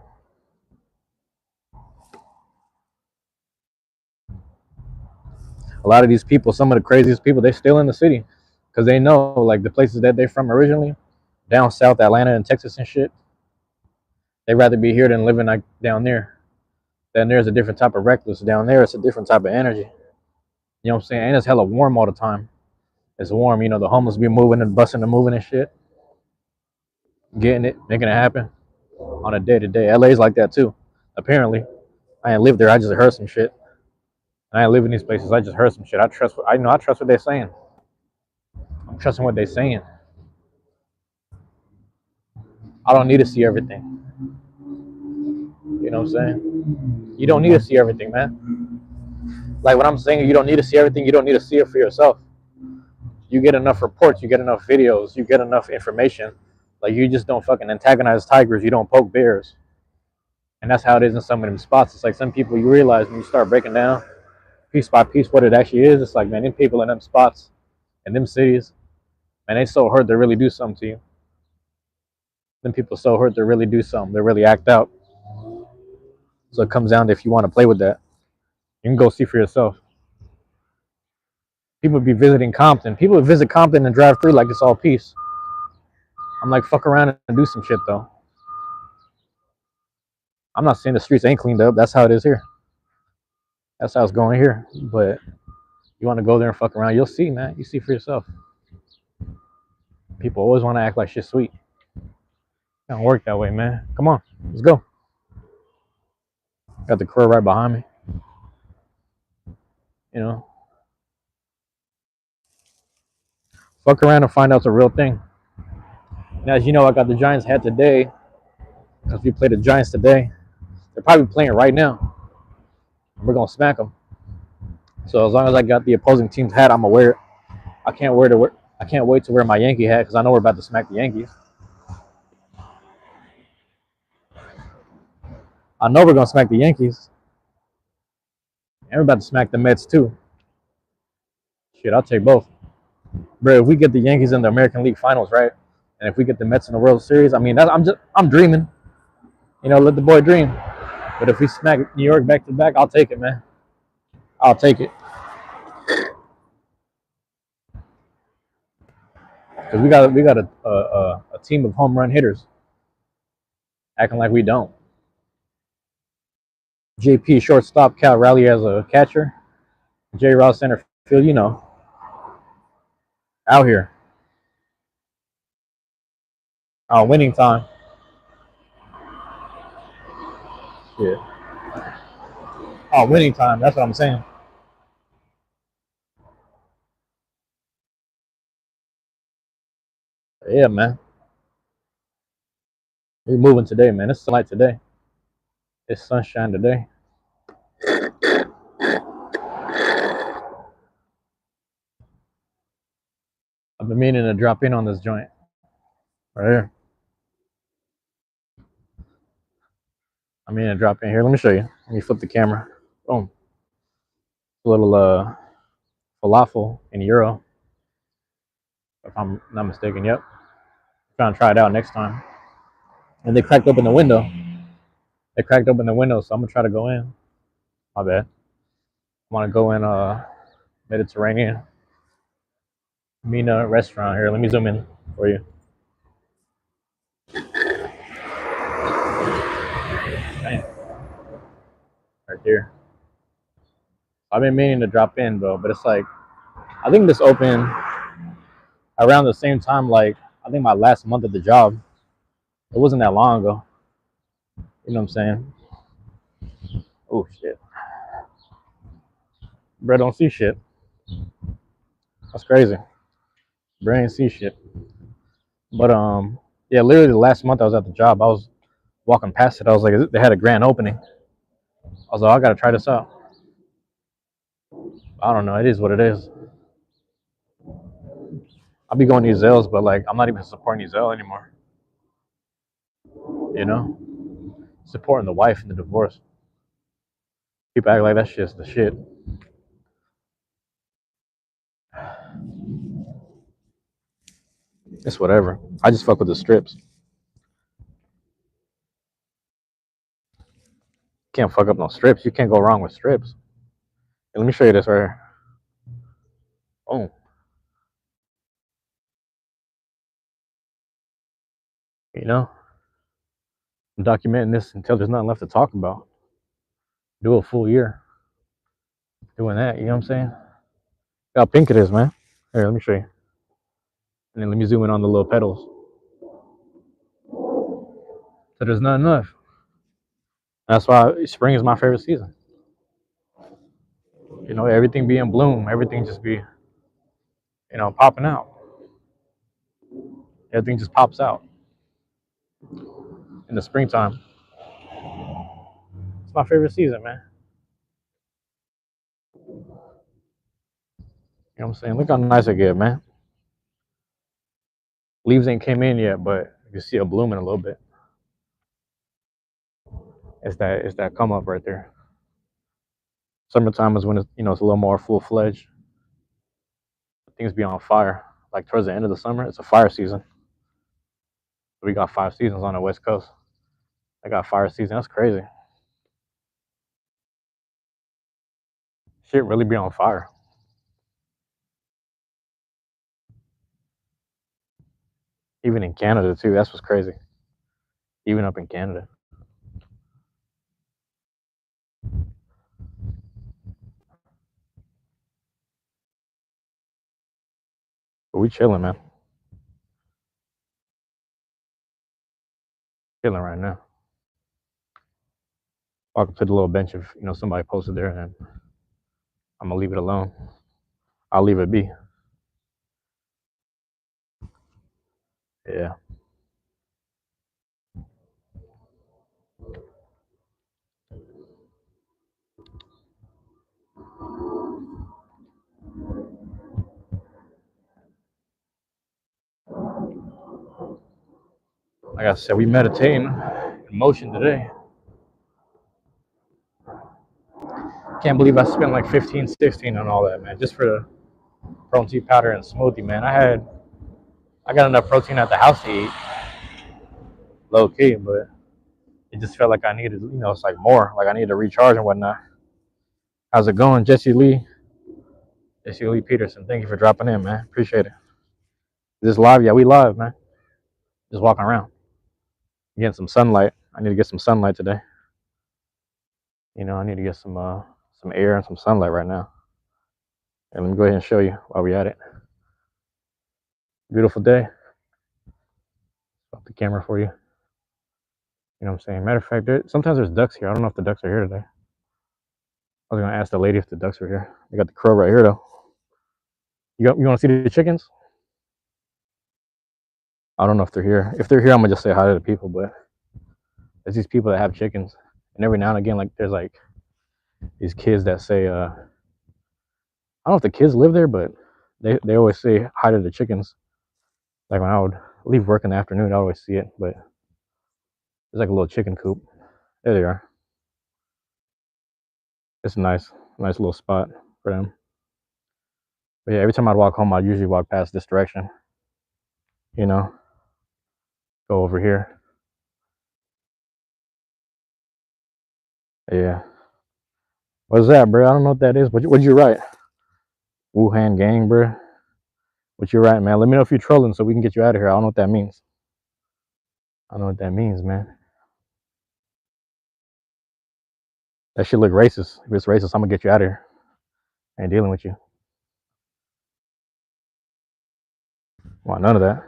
A lot of these people, some of the craziest people, they still in the city because they know like the places that they're from originally, down south, Atlanta and Texas and shit. They'd rather be here than living like down there. Down there's a different type of reckless. Down there, it's a different type of energy. You know what I'm saying? And it's hella warm all the time. It's warm. The homeless be moving and busting and moving and shit. Getting it, making it happen on a day to day. LA's like that too. Apparently, I ain't lived there. I just heard some shit. And I ain't live in these places. I just heard some shit. I trust. I trust what they're saying. I'm trusting what they're saying. I don't need to see everything. You know what I'm saying? You don't need to see everything, man. Like what I'm saying, you don't need to see everything. You don't need to see it for yourself. You get enough reports. You get enough videos. You get enough information. Like you just don't fucking antagonize tigers. You don't poke bears. And that's how it is in some of them spots. It's like some people you realize when you start breaking down piece by piece what it actually is. It's like, man, them people in them spots in them cities, man, they so hurt they really do something to you. Them people so hurt they really do something. They really act out. So it comes down to if you want to play with that, you can go see for yourself. People be visiting Compton. People would visit Compton and drive through like it's all peace. I'm like, fuck around and do some shit though. I'm not saying the streets ain't cleaned up. That's how it is here. That's how it's going here. But you want to go there and fuck around, you'll see, man. You see for yourself. People always want to act like shit's sweet. It don't work that way, man. Come on, let's go. Got the crew right behind me. Fuck around and find out the real thing. And as you know, I got the Giants hat today because we play the Giants today. They're probably playing right now. We're gonna smack them. So as long as I got the opposing team's hat, I'm gonna wear it. I can't wait to wear my Yankee hat because I know we're about to smack the Yankees. I know we're gonna smack the Yankees, and we're about to smack the Mets too. Shit, I'll take both, bro. If we get the Yankees in the American League Finals, right, and if we get the Mets in the World Series, I mean, I'm dreaming. Let the boy dream. But if we smack New York back to back, I'll take it, man. I'll take it. Because we got a team of home run hitters acting like we don't. JP shortstop, Cal Raleigh as a catcher, J Ross center field. Out here. Winning time. Yeah. Winning time. That's what I'm saying. Yeah, man. We're moving today, man. It's sunlight today. It's sunshine today. I've been meaning to drop in on this joint. Right here. I mean to drop in here. Let me show you. Let me flip the camera. Boom. A little falafel in Euro. If I'm not mistaken. Yep. Trying to try it out next time. And they cracked open the window. So I'm gonna try to go in. My bad. I wanna go in Mediterranean Mina restaurant here. Let me zoom in for you. Damn. Right there. I've been meaning to drop in, bro, but it's like I think this opened around the same time, like I think my last month at the job. It wasn't that long ago. You know what I'm saying? Oh shit. Bro don't see shit. That's crazy. Bro ain't see shit. But yeah, literally the last month I was at the job, I was walking past it. I was like, they had a grand opening. I was like, I gotta try this out. I don't know. It is what it is. I'll be going to these Zales, but like I'm not even supporting these Zale anymore. You know, supporting the wife in the divorce. People act like that shit's the shit. It's whatever. I just fuck with the strips. Can't fuck up no strips. You can't go wrong with strips. Hey, let me show you this right here. Oh, you know, I'm documenting this until there's nothing left to talk about. Do a full year doing that. You know what I'm saying? Look how pink it is, man. Here, let me show you. And then let me zoom in on the little petals. So there's not enough. That's why spring is my favorite season. You know, everything be in bloom, everything just be, popping out. Everything just pops out in the springtime. It's my favorite season, man. You know what I'm saying? Look how nice it get, man. Leaves ain't came in yet, but you can see it blooming a little bit. It's that come up right there. Summertime is when it's a little more full fledged. Things be on fire. Like towards the end of the summer, it's a fire season. We got 5 seasons on the West Coast. I got fire season. That's crazy. Shit really be on fire. Even in Canada too. That's what's crazy. Even up in Canada. But we chilling, man. Chilling right now. Walk up to the little bench if somebody posted there, and I'm gonna leave it alone. I'll leave it be. Yeah. Like I said, we meditating in motion today. Can't believe I spent like 15, 16 on all that, man, just for the protein powder and smoothie, man. I got enough protein at the house to eat, low key, but it just felt like I needed, it's like more, like I needed to recharge and whatnot. How's it going, Jesse Lee? Jesse Lee Peterson, thank you for dropping in, man. Appreciate it. Is this live? Yeah, we live, man. Just walking around, getting some sunlight. I need to get some sunlight today. I need to get some air and some sunlight right now. And let me go ahead and show you while we at it. Beautiful day. Off the camera for you. You know what I'm saying? Matter of fact, sometimes there's ducks here. I don't know if the ducks are here today. I was gonna ask the lady if the ducks were here. They got the crow right here though. You want to see the chickens? I don't know if they're here. If they're here, I'm gonna just say hi to the people. But there's these people that have chickens, and every now and again, like there's like these kids that say, I don't know if the kids live there, but they always say hi to the chickens. Like when I would leave work in the afternoon, I always see it. But there's like a little chicken coop. There they are. It's a nice little spot for them. But yeah, every time I'd walk home, I'd usually walk past this direction. Go over here. Yeah. What's that, bro? I don't know what that is. What'd you write? Wuhan gang, bro. What you writing, man? Let me know if you're trolling so we can get you out of here. I don't know what that means. I don't know what that means, man. That shit look racist. If it's racist, I'm gonna get you out of here. I ain't dealing with you. Want none of that.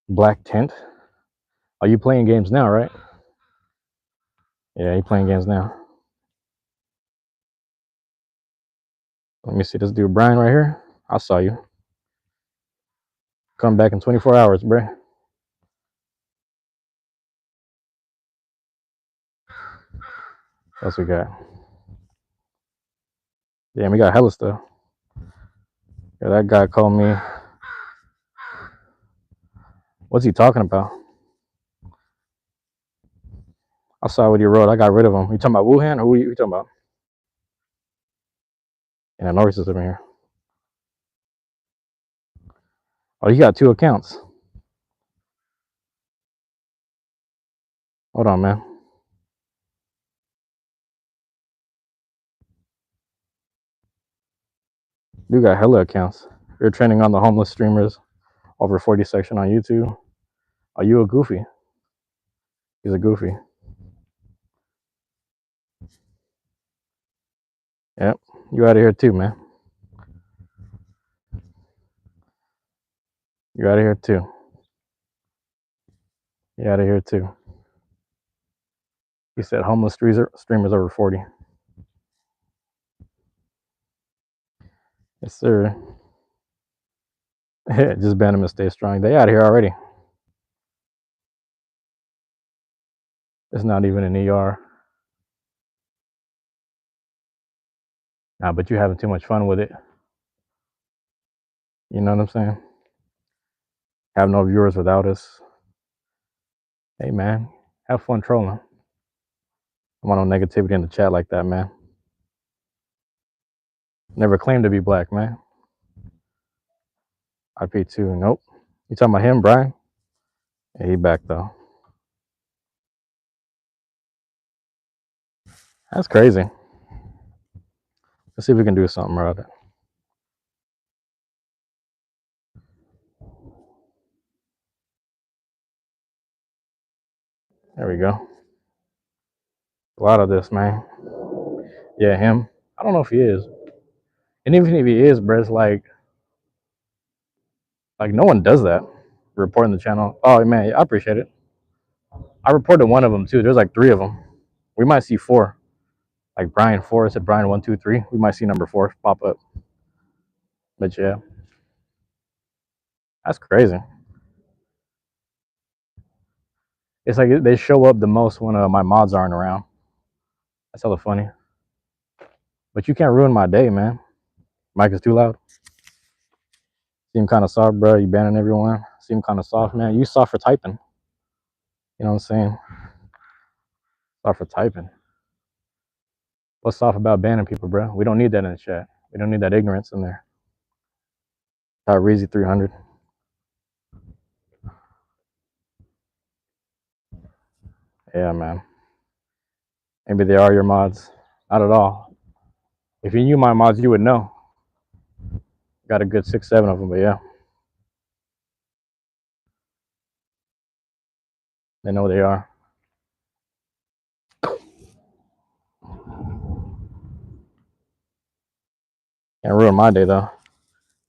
Black tent. Are you playing games now, right? Yeah, you playing games now. Let me see this dude, Brian, right here. I saw you. Come back in 24 hours, bro. What else we got? Damn, we got hella stuff. Yeah, that guy called me. What's he talking about? I saw what he wrote. I got rid of him. You talking about Wuhan or who you talking about? Yeah, Norris is in here. Oh, you got 2 accounts. Hold on, man. You got hella accounts. You're trending on the homeless streamers over 40 section on YouTube. Are you a goofy? He's a goofy. Yep. You out of here too, man. You out of here too. You out of here too. He said homeless streamers over 40. Yes, sir. Just ban them and stay strong. They out of here already. It's not even an ER. Nah, but you're having too much fun with it. You know what I'm saying? Have no viewers without us. Hey, man, have fun trolling. I want no negativity in the chat like that, man. Never claimed to be black, man. IP2, nope. You talking about him, Brian? Yeah, he back though. That's crazy. Let's see if we can do something about it. There we go. A lot of this, man. Yeah, him. I don't know if he is. And even if he is, bro, it's like no one does that. Reporting the channel. Oh man, I appreciate it. I reported one of them too. There's like 3 of them. We might see 4. Like Brian 4. It said Brian 1, 2, 3. We might see number 4 pop up. But yeah, that's crazy. It's like they show up the most when my mods aren't around. That's hella funny. But you can't ruin my day, man. Mic is too loud. Seem kind of soft, bro. You banning everyone. Seem kind of soft, man. You soft for typing. You know what I'm saying? Soft for typing. What's soft about banning people, bro? We don't need that in the chat. We don't need that ignorance in there. Tyrese 300. Yeah, man. Maybe they are your mods. Not at all. If you knew my mods, you would know. Got a good 6, 7 of them, but yeah. They know they are. Can't ruin my day, though.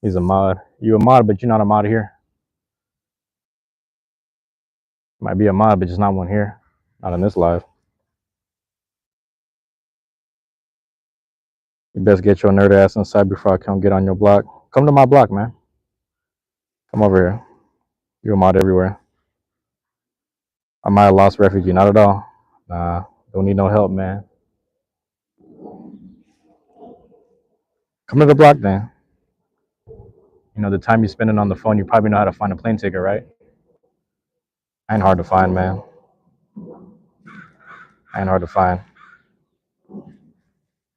He's a mod. You a mod, but you're not a mod here. Might be a mod, but just not one here. Not in this live. You best get your nerd ass inside before I come get on your block. Come to my block, man. Come over here. You're a mod everywhere. Am I a lost refugee? Not at all. Nah, don't need no help, man. Come to the block, then. You know, the time you're spending on the phone, you probably know how to find a plane ticket, right? Ain't hard to find, man. Ain't hard to find.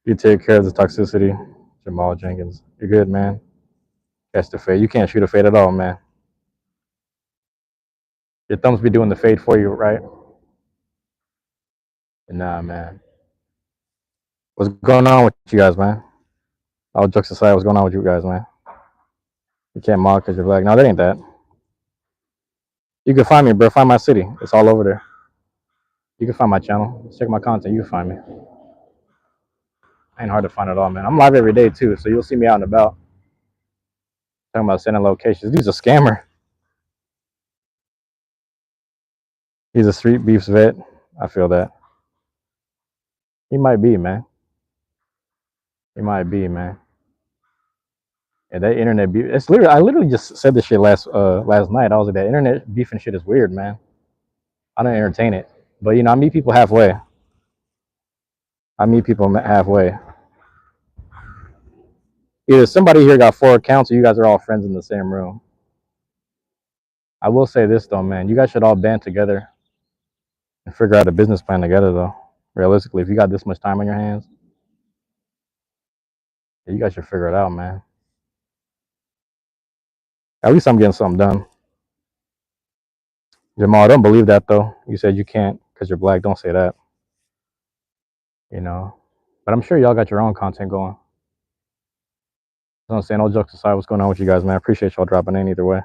You take care of the toxicity. Jamal Jenkins. You're good, man. Catch the fade. You can't shoot a fade at all, man. Your thumbs be doing the fade for you, right? Nah, man. What's going on with you guys, man? All jokes aside, what's going on with you guys, man? You can't mock because you're black. No, that ain't that. You can find me, bro. Find my city. It's all over there. You can find my channel. Check my content. You can find me. Ain't hard to find at all, man. I'm live every day, too, so you'll see me out and about. Talking about sending locations. He's a scammer. He's a street beefs vet. I feel that. He might be, man. He might be, man. Yeah, that internet beef. It's literally. I literally just said this shit last night. I was like, that internet beefing shit is weird, man. I don't entertain it, but I meet people halfway. I meet people halfway. Either somebody here got 4 accounts, or you guys are all friends in the same room. I will say this though, man. You guys should all band together and figure out a business plan together, though. Realistically, if you got this much time on your hands, you guys should figure it out, man. At least I'm getting something done. Jamal, don't believe that though. You said you can't because you're black. Don't say that. But I'm sure y'all got your own content going. I'm saying, all jokes aside, what's going on with you guys, man? I appreciate y'all dropping in either way.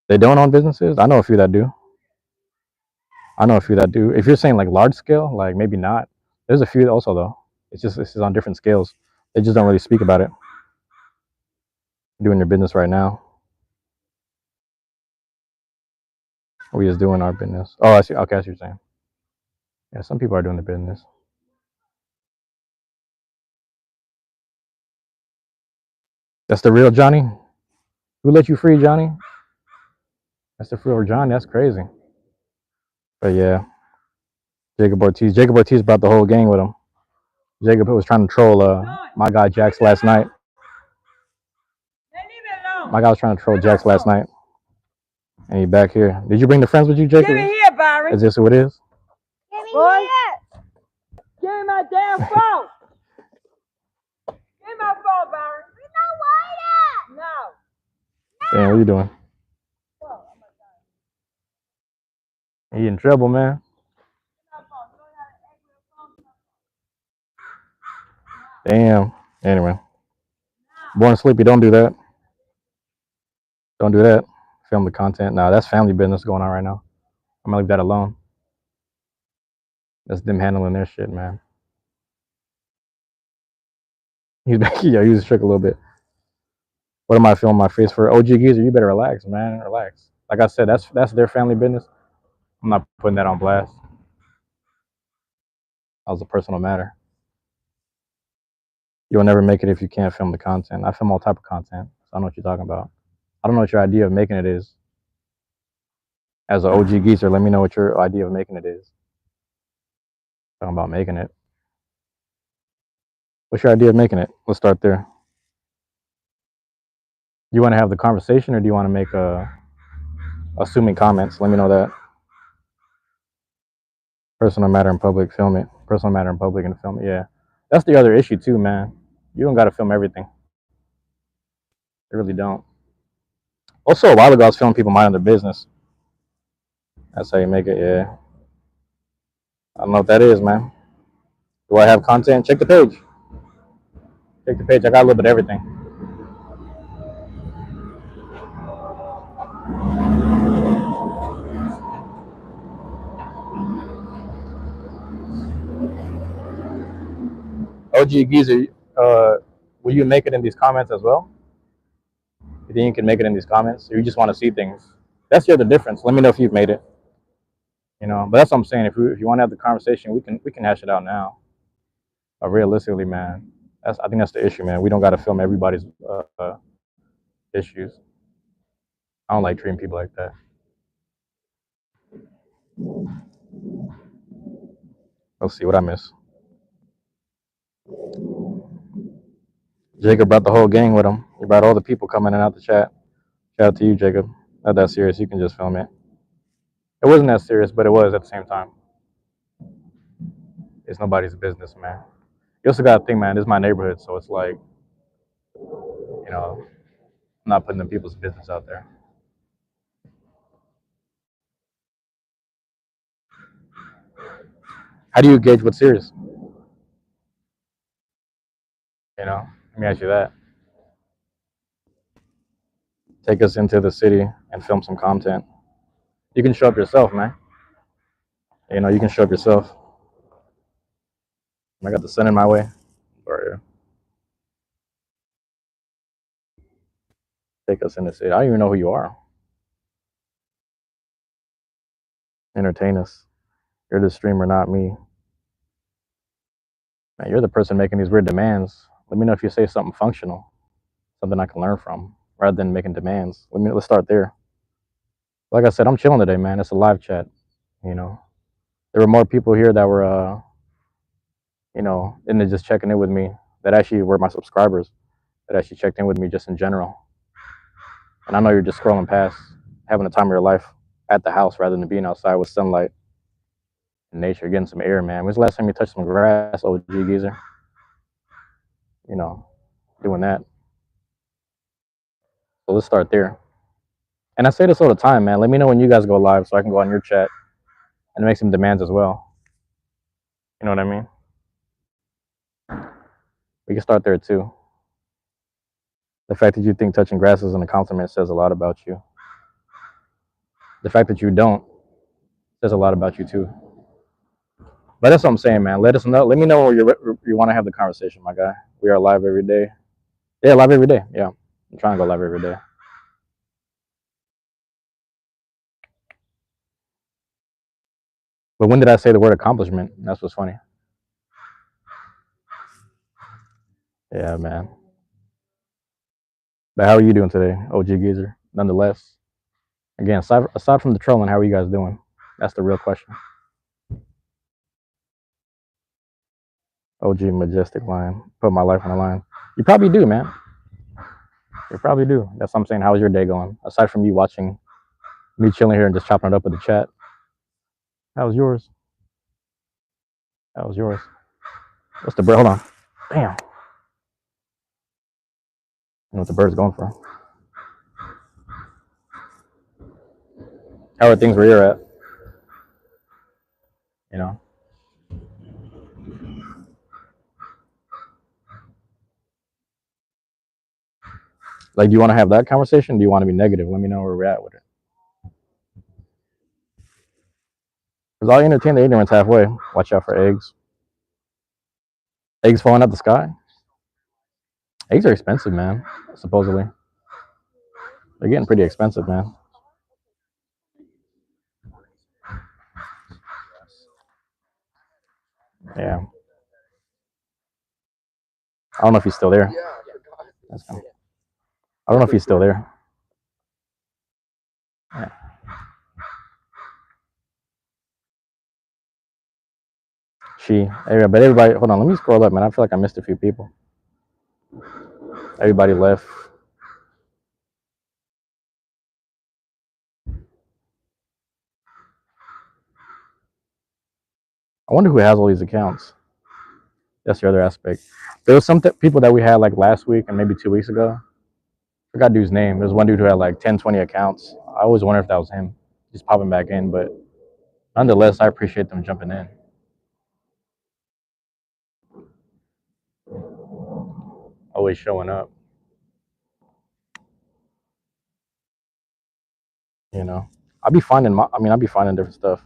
They don't own businesses? I know a few that do. If you're saying like large scale, like maybe not. There's a few also though. It's just on different scales. They just don't really speak about it. Doing your business right now. We just doing our business. Oh, I see. Okay, I see what you're saying. Yeah, some people are doing the business. That's the real Johnny. Who let you free, Johnny? That's the real Johnny. That's crazy. But yeah, Jacob Ortiz. Jacob Ortiz brought the whole gang with him. Jacob was trying to troll my guy Jax last night. My guy was trying to troll Jax last night, and he back here. Did you bring the friends with you, Jacob? Give me here, Byron. Is this who it is? Boy, give me my damn phone. Give me my phone, Byron. No. Damn, what are you doing? You in trouble, man. Damn. Anyway, Born Sleepy, don't do that. Don't do that. Film the content. Nah, that's family business going on right now. I'm gonna leave that alone. That's them handling their shit, man. He's back. Yeah, he was shook a little bit. What am I filming my face for? OG Geezer, you better relax, man. Relax. Like I said, that's their family business. I'm not putting that on blast. That was a personal matter. You'll never make it if you can't film the content. I film all type of content, so I know what you're talking about. I don't know what your idea of making it is. As an OG Geezer, let me know what your idea of making it is. Talking about making it. What's your idea of making it? Let's start there. You want to have the conversation, or do you want to make assuming comments? Let me know that. Personal matter in public, film it. Personal matter in public and film it. Yeah, that's the other issue too, man. You don't got to film everything. They really don't. Also, a while ago, I was filming people minding their business. That's how you make it. Yeah. I don't know what that is, man. Do I have content? Check the page. Check the page. I got a little bit of everything. OG Geezer, will you make it in these comments as well? You think you can make it in these comments, or you just want to see things? That's the other difference. Let me know if you've made it. But that's what I'm saying. If you want to have the conversation, we can hash it out now. But realistically, man, I think that's the issue, man. We don't got to film everybody's issues. I don't like treating people like that. Let's see what I miss. Jacob brought the whole gang with him. He brought all the people coming in and out the chat. Shout out to you, Jacob. Not that serious. You can just film it. It wasn't that serious, but it was at the same time. It's nobody's business, man. You also got to think, man, this is my neighborhood, so it's like, I'm not putting the people's business out there. How do you gauge what's serious? Let me ask you that. Take us into the city and film some content. You can show up yourself, man. You can show up yourself. I got the sun in my way. Or take us in the city. I don't even know who you are. Entertain us. You're the streamer, not me. Man, you're the person making these weird demands. Let me know if you say something functional, something I can learn from, rather than making demands. Let's start there. Like I said, I'm chilling today, man. It's a live chat. You know, there were more people here that were, into just checking in with me. That actually were my subscribers. That actually checked in with me just in general. And I know you're just scrolling past, having the time of your life at the house rather than being outside with sunlight and nature, getting some air, man. When's the last time you touched some grass, OG geezer? You know, doing that. So let's start there. And I say this all the time, man. Let me know when you guys go live so I can go on your chat and make some demands as well. You know what I mean? We can start there too. The fact that you think touching grass isn't a compliment says a lot about you. The fact that you don't says a lot about you too. But that's what I'm saying, man. Let us know. Let me know where you want to have the conversation, my guy. We are live every day. Yeah, live every day. Yeah, I'm trying to go live every day. But when did I say the word accomplishment? That's what's funny. Yeah, man. But how are you doing today, OG Geezer? Nonetheless, again, aside from the trolling, how are you guys doing? That's the real question. OG Majestic line. Put my life on the line. You probably do, man. You probably do. That's what I'm saying. How's your day going? Aside from you watching me chilling here and just chopping it up with the chat, how's yours? How's yours? What's the bird? Hold on. Damn. I know what the bird's going for. How are things where you're at? You know? Like, do you want to have that conversation? Do you want to be negative? Let me know where we're at with it. Because I'll entertain the ignorance halfway. Watch out for eggs. Eggs falling out the sky? Eggs are expensive, man. Supposedly. They're getting pretty expensive, man. Yeah. I don't know if he's still there. I don't know if he's still there. Yeah. But everybody, hold on, let me scroll up, man. I feel like I missed a few people. Everybody left. I wonder who has all these accounts. That's the other aspect. There was some people that we had like last week and maybe 2 weeks ago. I forgot dude's name. There's one dude who had like 10, 20 accounts. I always wonder if that was him. He's popping back in, but nonetheless, I appreciate them jumping in. Always showing up. You know, I'll be finding different stuff.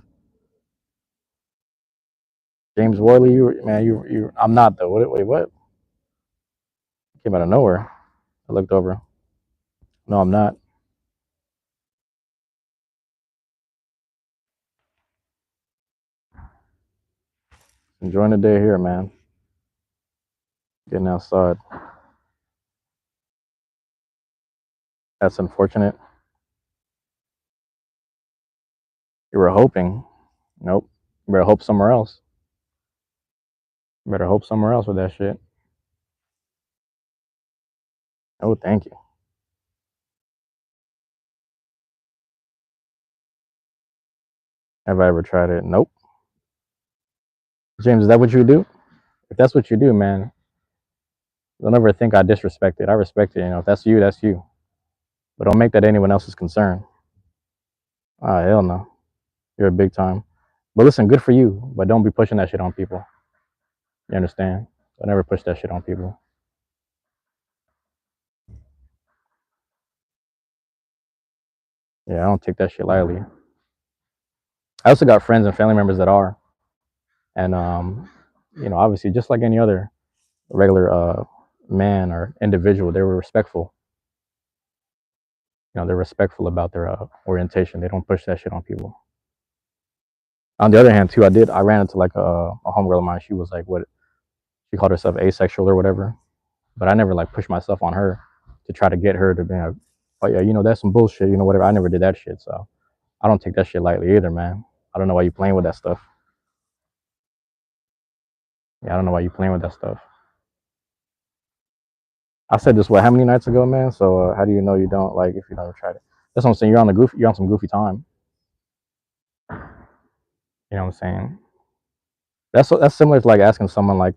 James Worley, I'm not though. Wait, what? Came out of nowhere. I looked over. No, I'm not. Enjoying the day here, man. Getting outside. That's unfortunate. You were hoping. Nope. You better hope somewhere else. You better hope somewhere else with that shit. Oh, thank you. Have I ever tried it? Nope. James, is that what you do? If that's what you do, man, don't ever think I disrespect it. I respect it. If that's you, that's you. But don't make that anyone else's concern. Ah, hell no. You're a big time. But listen, good for you. But don't be pushing that shit on people. You understand? Don't ever push that shit on people. Yeah, I don't take that shit lightly. I also got friends and family members that are. And, obviously, just like any other regular man or individual, they were respectful. They're respectful about their orientation. They don't push that shit on people. On the other hand, too, I ran into like a homegirl of mine. She was like, what? She called herself asexual or whatever. but I never like pushed myself on her to try to get her to be like, oh yeah, that's some bullshit, whatever. I never did that shit, so I don't take that shit lightly either, man. I don't know why you playing with that stuff. Yeah, I don't know why you playing with that stuff. I said this how many nights ago, man? So how do you know you don't like if you never tried it? That's what I'm saying. You're on some goofy time. You know what I'm saying? That's similar to like asking someone like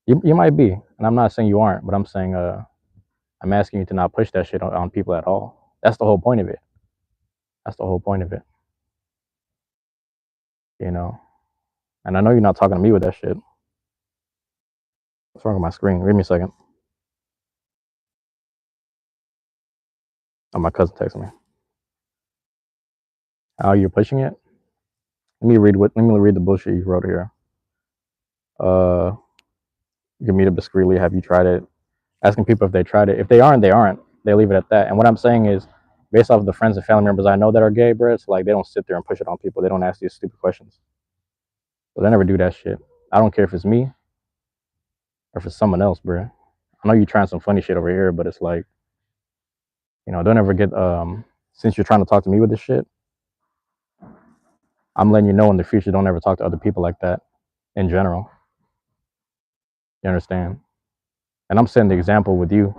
you might be, and I'm not saying you aren't, but I'm saying I'm asking you to not push that shit on people at all. That's the whole point of it. That's the whole point of it. You know. And I know you're not talking to me with that shit. What's wrong with my screen? Give me a second. Oh, my cousin texted me. Oh, you're pushing it? Let me read the bullshit you wrote here. Uh, you can meet up discreetly. Have you tried it? Asking people if they tried it. If they aren't, they aren't. They leave it at that. And what I'm saying is, based off of the friends and family members I know that are gay, bro, it's like they don't sit there and push it on people. They don't ask these stupid questions. So they never do that shit. I don't care if it's me or if it's someone else, bro. I know you're trying some funny shit over here, but it's like, don't ever get since you're trying to talk to me with this shit, I'm letting you know in the future, don't ever talk to other people like that in general. You understand? And I'm setting the example with you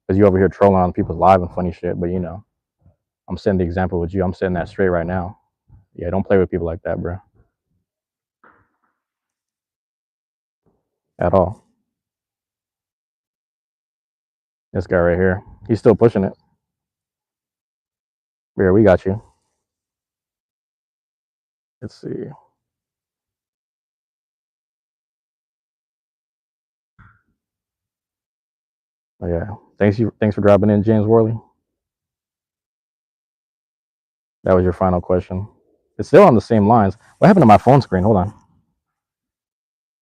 because you over here trolling on people's live and funny shit. But I'm setting the example with you. I'm setting that straight right now. Yeah, don't play with people like that, bro. At all. This guy right here, he's still pushing it. Here, we got you. Let's see. Oh, yeah. Thanks for dropping in, James Worley. That was your final question. It's still on the same lines. What happened to my phone screen? Hold on.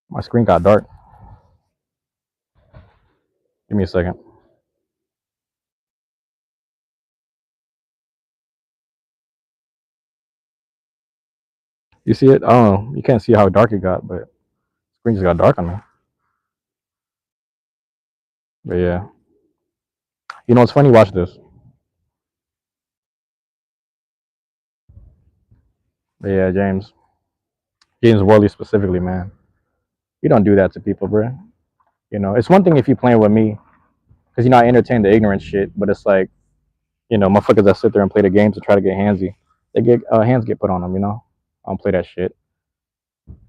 My screen got dark. Give me a second. You see it? I don't know. You can't see how dark it got, but the screen just got dark on me. But yeah. You know what's funny? Watch this. But yeah, James Worley specifically, man. You don't do that to people, bro. It's one thing if you playing with me, because I entertain the ignorant shit, but it's like, motherfuckers that sit there and play the games to try to get handsy, they get hands get put on them. I don't play that shit.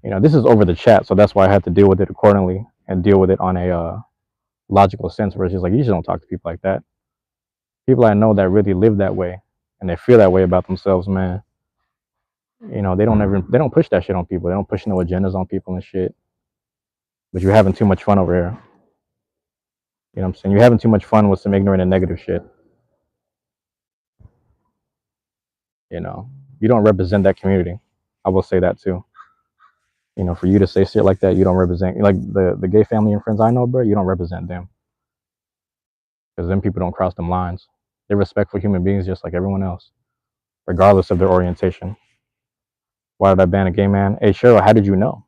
This is over the chat, so that's why I had to deal with it accordingly and deal with it on a logical sense, where it's just like you just don't talk to people like that. People I know that really live that way and they feel that way about themselves, man. They don't push that shit on people. They don't push no agendas on people and shit. But you're having too much fun over here. You know what I'm saying? You're having too much fun with some ignorant and negative shit. You don't represent that community. I will say that too. For you to say shit like that, you don't represent like the gay family and friends I know, bro. You don't represent them because them people don't cross them lines. They're respectful human beings just like everyone else, regardless of their orientation. Why did I ban a gay man? Hey Cheryl, how did you know?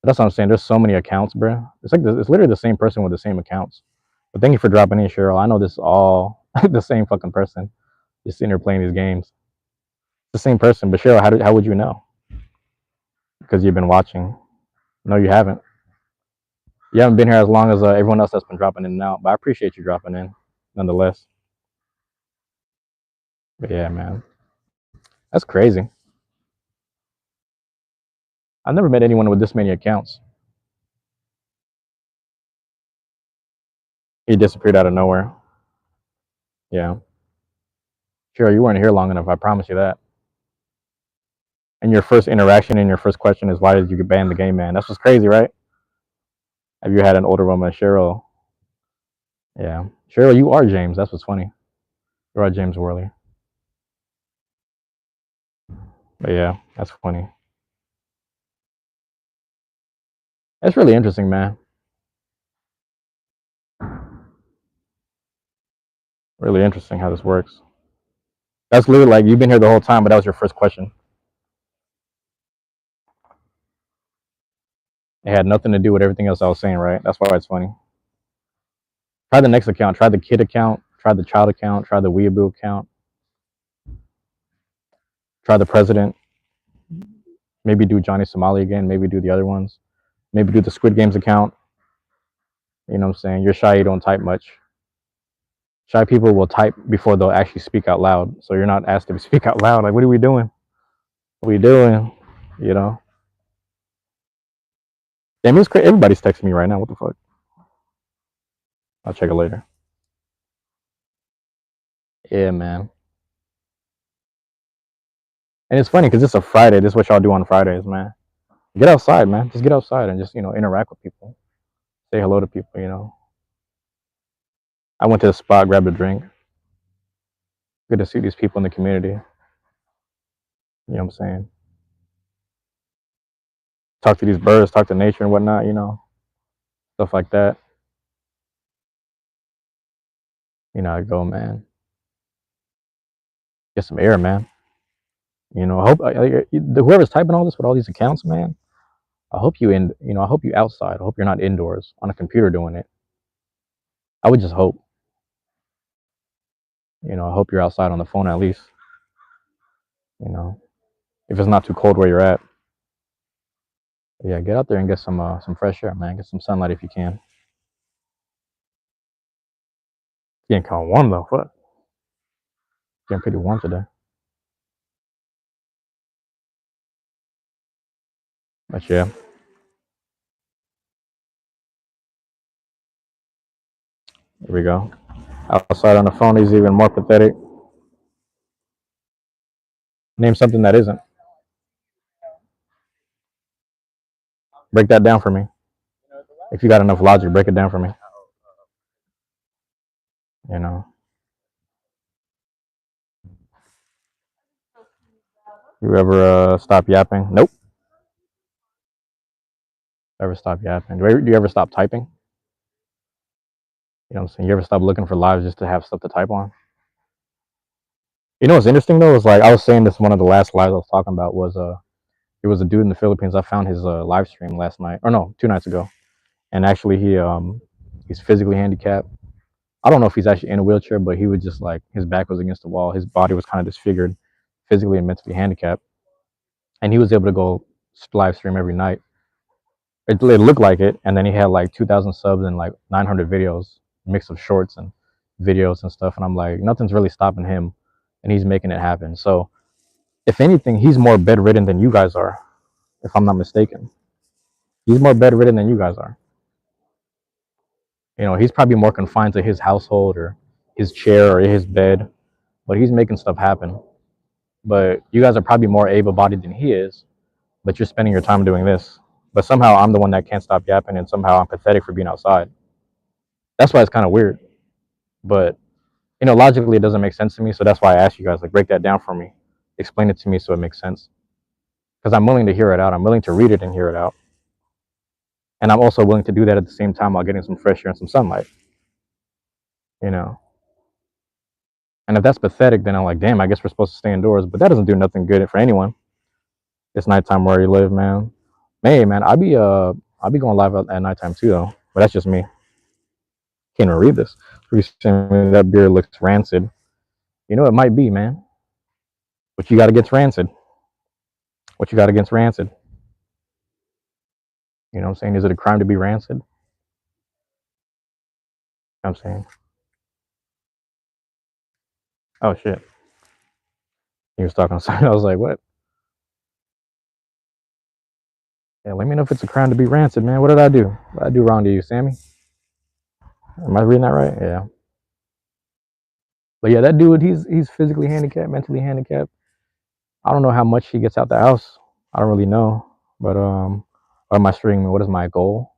That's what I'm saying. There's so many accounts, bro. It's literally the same person with the same accounts. But thank you for dropping in, Cheryl. I know this is all the same fucking person. Just sitting here playing these games. It's the same person. But Cheryl, how would you know? Because you've been watching. No, you haven't. You haven't been here as long as everyone else that's been dropping in and out. But I appreciate you dropping in, nonetheless. But yeah, man, that's crazy. I've never met anyone with this many accounts. He disappeared out of nowhere. Yeah. Cheryl, you weren't here long enough. I promise you that. And your first interaction and your first question is, why did you ban the gay man? That's what's crazy, right? Have you had an older woman, Cheryl? Yeah. Cheryl, you are James. That's what's funny. You are James Worley. But yeah, that's funny. That's really interesting, man. Really interesting how this works. That's literally like you've been here the whole time, but that was your first question. It had nothing to do with everything else I was saying, right? That's why it's funny. Try the next account. Try the kid account. Try the child account. Try the weeaboo account. Try the president. Maybe do Johnny Somali again. Maybe do the other ones. Maybe do the Squid Games account. You know what I'm saying? You're shy. You don't type much. Shy people will type before they'll actually speak out loud. So you're not asked to speak out loud. Like, what are we doing? What are we doing? You know? Damn, it's crazy. Everybody's texting me right now. What the fuck? I'll check it later. Yeah, man. And it's funny because it's a Friday. This is what y'all do on Fridays, man. Get outside, man. Just get outside and just, interact with people. Say hello to people. I went to the spot, grabbed a drink. Good to see these people in the community. You know what I'm saying? Talk to these birds, talk to nature and whatnot, stuff like that. I go, man. Get some air, man. I hope whoever's typing all this with all these accounts, man. I hope you I hope you outside. I hope you're not indoors on a computer doing it. I would just hope. I hope you're outside on the phone at least. If it's not too cold where you're at. Yeah, get out there and get some fresh air, man. Get some sunlight if you can. It's getting kind of warm though. What? It's getting pretty warm today. But yeah. Here we go. Outside on the phone is even more pathetic. Name something that isn't. Break that down for me. If you got enough logic, break it down for me. You know. You ever stop yapping? Nope. Ever stop yapping? Do you ever stop typing? You know what I'm saying? You ever stop looking for lives just to have stuff to type on? You know what's interesting though is like I was saying this one of the last lives I was talking about was there was a dude in the Philippines. I found his live stream last night, or no, 2 nights ago, and actually he's physically handicapped. I don't know if he's actually in a wheelchair, but he would just like his back was against the wall, his body was kind of disfigured, physically and mentally handicapped, and he was able to go live stream every night. It looked like it, and then he had like 2,000 subs and like 900 videos, mix of shorts and videos and stuff. And I'm like, nothing's really stopping him, and he's making it happen. So, if anything, he's more bedridden than you guys are, if I'm not mistaken. He's more bedridden than you guys are. He's probably more confined to his household or his chair or his bed, but he's making stuff happen. But you guys are probably more able-bodied than he is, but you're spending your time doing this. But somehow I'm the one that can't stop yapping, and somehow I'm pathetic for being outside. That's why it's kind of weird. But logically it doesn't make sense to me. So that's why I asked you guys, like, break that down for me, explain it to me so it makes sense. Because I'm willing to hear it out. I'm willing to read it and hear it out. And I'm also willing to do that at the same time while getting some fresh air and some sunlight. And if that's pathetic, then I'm like, damn, I guess we're supposed to stay indoors. But that doesn't do nothing good for anyone. It's nighttime where you live, man. Hey, man, I'll be going live at nighttime too, though. But that's just me. Can't even read this. Recently, that beer looks rancid. It might be, man. What you got against rancid? What you got against rancid? You know what I'm saying? Is it a crime to be rancid? You know what I'm saying? Oh, shit. He was talking to something. I was like, what? Yeah, let me know if it's a crime to be rancid, man. What did I do? What did I do wrong to you, Sammy? Am I reading that right? Yeah. But yeah, that dude, he's physically handicapped, mentally handicapped. I don't know how much he gets out the house. I don't really know. But what am I streaming? What is my goal?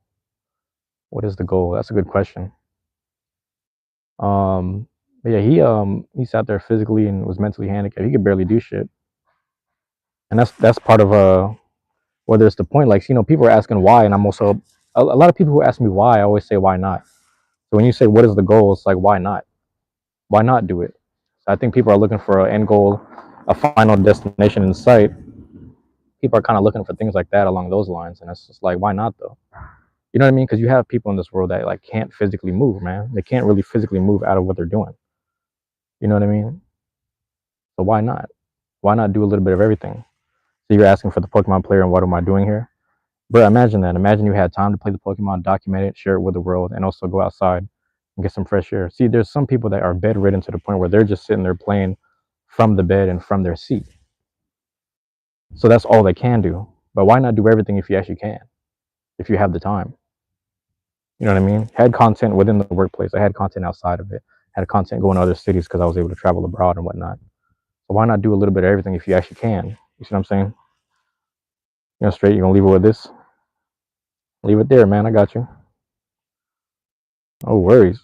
What is the goal? That's a good question. But yeah, he sat there physically and was mentally handicapped. He could barely do shit. And that's part of whether it's the point. Like, people are asking why, and I'm also a lot of people who ask me why, I always say why not. So when you say what is the goal, it's like why not? Why not do it? So I think people are looking for an end goal, a final destination in sight. people are kind of looking for things like that along those lines, and it's just like, why not though? You know what I mean? Because you have people in this world that like can't physically move, man. They can't really physically move out of what they're doing. You know what I mean? So why not? Why not do a little bit of everything? So you're asking for the Pokemon player, and what am I doing here? Bro, imagine that. Imagine you had time to play the Pokemon, document it, share it with the world, and also go outside and get some fresh air. See, there's some people that are bedridden to the point where they're just sitting there playing from the bed and from their seat. So that's all they can do. But why not do everything if you actually can, if you have the time? You know what I mean? Had content within the workplace. I had content outside of it. Had content going to other cities because I was able to travel abroad and whatnot. So why not do a little bit of everything if you actually can? You see what I'm saying? Straight, you're gonna leave it with this? Leave it there, man. I got you. No worries.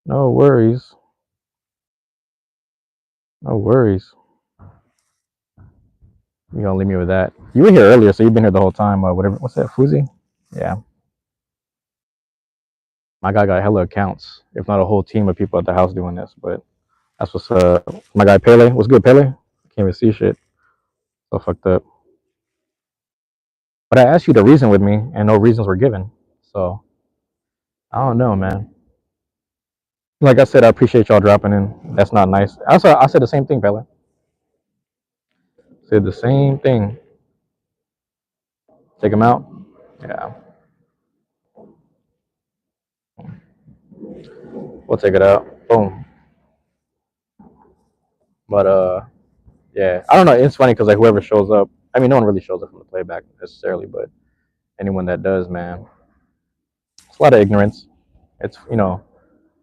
No worries. No worries. You're gonna leave me with that. You were here earlier, so you've been here the whole time. Whatever. What's that? Fuzi? Yeah. My guy got hella accounts, if not a whole team of people at the house doing this. But that's what's my guy Pele. What's good, Pele? I can't even see shit. So fucked up. But I asked you to reason with me, and no reasons were given. So I don't know, man. Like I said, I appreciate y'all dropping in. That's not nice. Also, I said the same thing, Pele. Said the same thing. Take him out. Yeah. We'll take it out. Boom. But yeah. I don't know. It's funny because like whoever shows up. I mean, no one really shows up from the playback necessarily, but anyone that does, man, it's a lot of ignorance. It's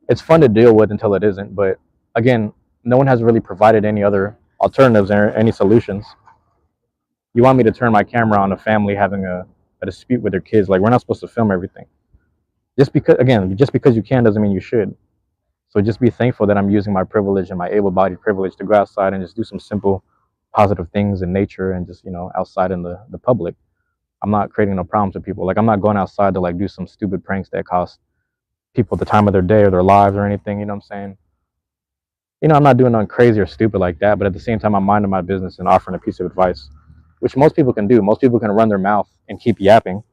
it's fun to deal with until it isn't. But again, no one has really provided any other alternatives or any solutions. You want me to turn my camera on a family having a dispute with their kids? Like we're not supposed to film everything. Just because you can doesn't mean you should. So just be thankful that I'm using my privilege and my able-bodied privilege to go outside and just do some simple, positive things in nature and just outside in the public. I'm not creating no problems with people. Like I'm not going outside to like do some stupid pranks that cost people the time of their day or their lives or anything. You know what I'm saying? I'm not doing nothing crazy or stupid like that. But at the same time, I'm minding my business and offering a piece of advice, which most people can do. Most people can run their mouth and keep yapping,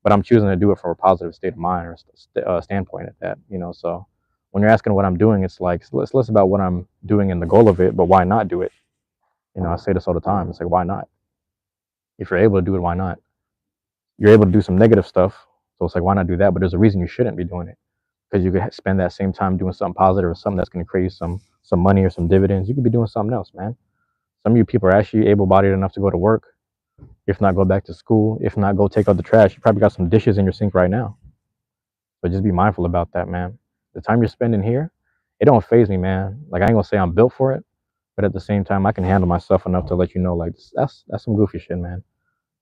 but I'm choosing to do it from a positive state of mind or standpoint at that. So when you're asking what I'm doing, it's like it's less about what I'm doing and the goal of it, but why not do it? I say this all the time. It's like, why not? If you're able to do it, why not? You're able to do some negative stuff, so it's like, why not do that? But there's a reason you shouldn't be doing it, because you could spend that same time doing something positive or something that's going to create some money or some dividends. You could be doing something else, man. Some of you people are actually able-bodied enough to go to work, if not go back to school, if not go take out the trash. You probably got some dishes in your sink right now. But just be mindful about that, man. The time you're spending here, it don't phase me, man. Like I ain't gonna say I'm built for it, but at the same time, I can handle myself enough to let you know, like that's some goofy shit, man.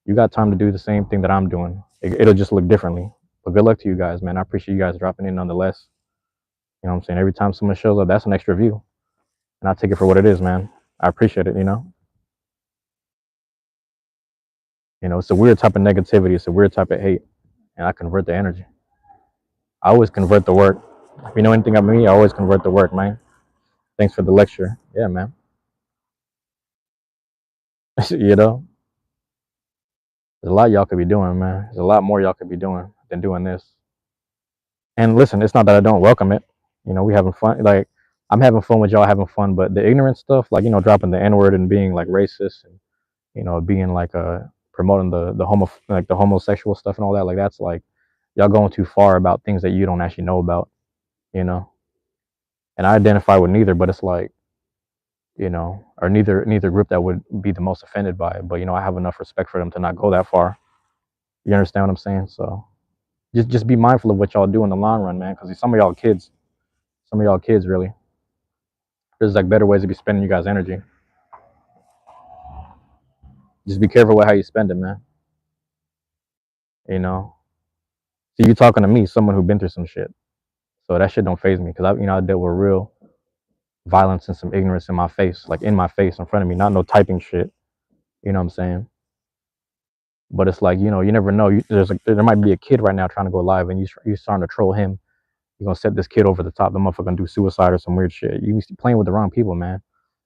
You got time to do the same thing that I'm doing. It'll just look differently. But good luck to you guys, man. I appreciate you guys dropping in nonetheless. You know what I'm saying? Every time someone shows up, that's an extra view, and I take it for what it is, man. I appreciate it. It's a weird type of negativity. It's a weird type of hate, and I convert the energy. I always convert the work. If you know anything about me, I always convert the work, man. Thanks for the lecture. Yeah, man. you know, there's a lot y'all could be doing, man. There's a lot more y'all could be doing than doing this. And listen, it's not that I don't welcome it. We having fun. Like I'm having fun with y'all having fun, but the ignorant stuff, like dropping the N word and being like racist and being like promoting the homosexual stuff and all that, like that's like y'all going too far about things that you don't actually know about, you know. And I identify with neither, but it's like or neither group that would be the most offended by it. But I have enough respect for them to not go that far. You understand what I'm saying? So just be mindful of what y'all do in the long run, man. Because some of y'all kids, really. There's like better ways to be spending you guys' energy. Just be careful with how you spend it, man. See, you talking to me, someone who been through some shit. So that shit don't phase me because I dealt with real violence and some ignorance in my face, like in my face, in front of me, not no typing shit. You know what I'm saying? But it's like, you never know. There might be a kid right now trying to go live, and you starting to troll him. You're gonna set this kid over the top. The motherfucker gonna do suicide or some weird shit. You playing with the wrong people, man.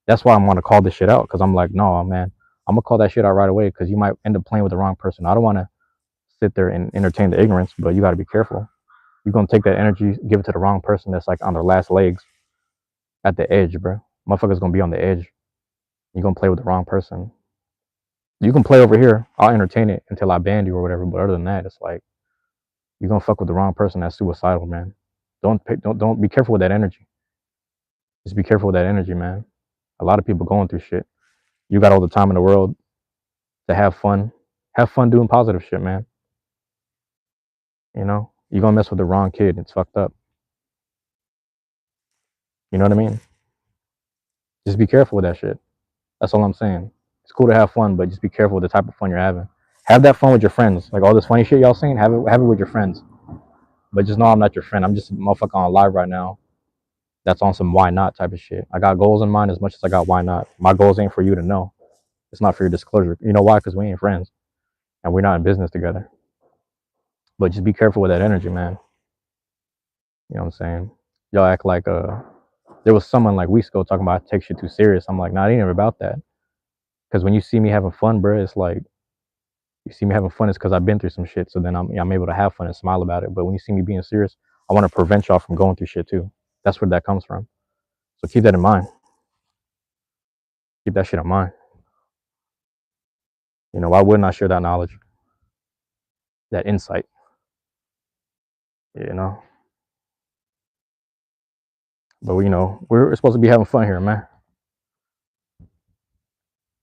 That's why I'm gonna call this shit out, because I'm like, no, man. I'm gonna call that shit out right away because you might end up playing with the wrong person. I don't want to sit there and entertain the ignorance, but you got to be careful. You're gonna take that energy, give it to the wrong person that's like on their last legs at the edge, bro. Motherfucker's gonna be on the edge. You're gonna play with the wrong person. You can play over here. I'll entertain it until I ban you or whatever. But other than that, it's like you're gonna fuck with the wrong person. That's suicidal, man. Don't be careful with that energy. Just be careful with that energy, man. A lot of people going through shit. You got all the time in the world to have fun. Have fun doing positive shit, man. You know, you're gonna mess with the wrong kid. It's fucked up. You know what I mean? Just be careful with that shit. That's all I'm saying. It's cool to have fun, but just be careful with the type of fun you're having. Have that fun with your friends. Like all this funny shit y'all saying, have it with your friends. But just know I'm not your friend. I'm just a motherfucker on live right now. That's on some why not type of shit. I got goals in mind as much as I got why not. My goals ain't for you to know. It's not for your disclosure. You know why? Because we ain't friends and we're not in business together. But just be careful with that energy, man. You know what I'm saying? Y'all act like there was someone like weeks ago talking about I take shit too serious. I'm like, nah, it ain't even about that. Because when you see me having fun, bro, it's like you see me having fun, it's because I've been through some shit. So then I'm able to have fun and smile about it. But when you see me being serious, I want to prevent y'all from going through shit too. That's where that comes from. So keep that in mind. Keep that shit in mind. You know, why wouldn't I share that knowledge, that insight? You know, but you know, we're supposed to be having fun here, man.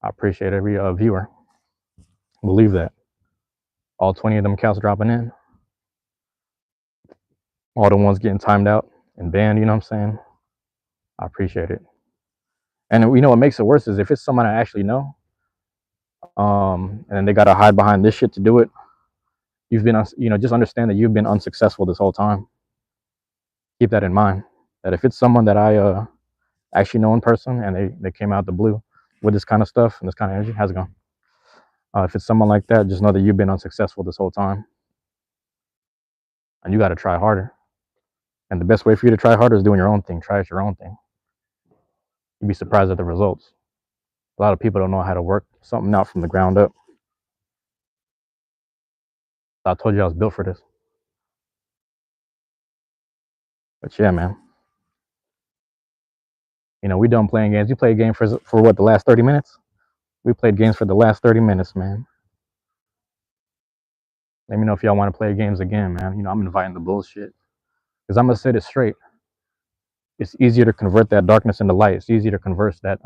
I appreciate every viewer. Believe that. All 20 of them counts dropping in. All the ones getting timed out and banned. You know what I'm saying? I appreciate it. And you know what makes it worse is if it's someone I actually know, and then they gotta hide behind this shit to do it. You've been, you know, just understand that you've been unsuccessful this whole time. Keep that in mind. That if it's someone that I actually know in person and they came out the blue with this kind of stuff and this kind of energy, how's it going? If it's someone like that, just know that you've been unsuccessful this whole time, and you got to try harder. And the best way for you to try harder is doing your own thing. Try it your own thing. You'd be surprised at the results. A lot of people don't know how to work something out from the ground up. I told you I was built for this. But yeah, man. You know, we done playing games. You played a game for what, the last 30 minutes? We played games for the last 30 minutes, man. Let me know if y'all want to play games again, man. You know, I'm inviting the bullshit. Because I'm going to say this straight. It's easier to convert that darkness into light. It's easier to convert that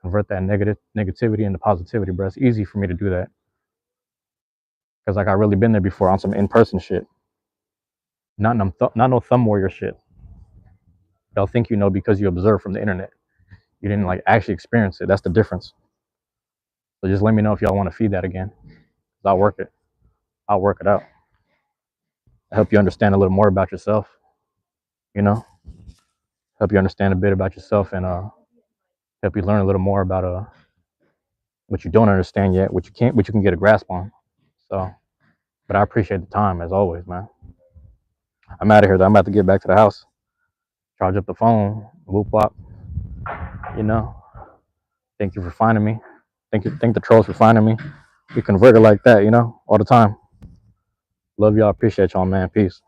negativity into positivity, bro. It's easy for me to do that. Because like I really been there before on some in-person shit. Not no thumb warrior shit. They'll think you know because you observe from the internet. You didn't like actually experience it. That's the difference. So just let me know if y'all want to feed that again. I'll work it. I'll work it out. I help you understand a little more about yourself. You know, help you understand a bit about yourself and help you learn a little more about what you don't understand yet, what you can get a grasp on. So, but I appreciate the time as always, man. I'm out of here though. I'm about to get back to the house, charge up the phone, whoop wop. You know, thank you for finding me. Thank the trolls for finding me. We converted like that, you know, all the time. Love y'all. Appreciate y'all, man. Peace.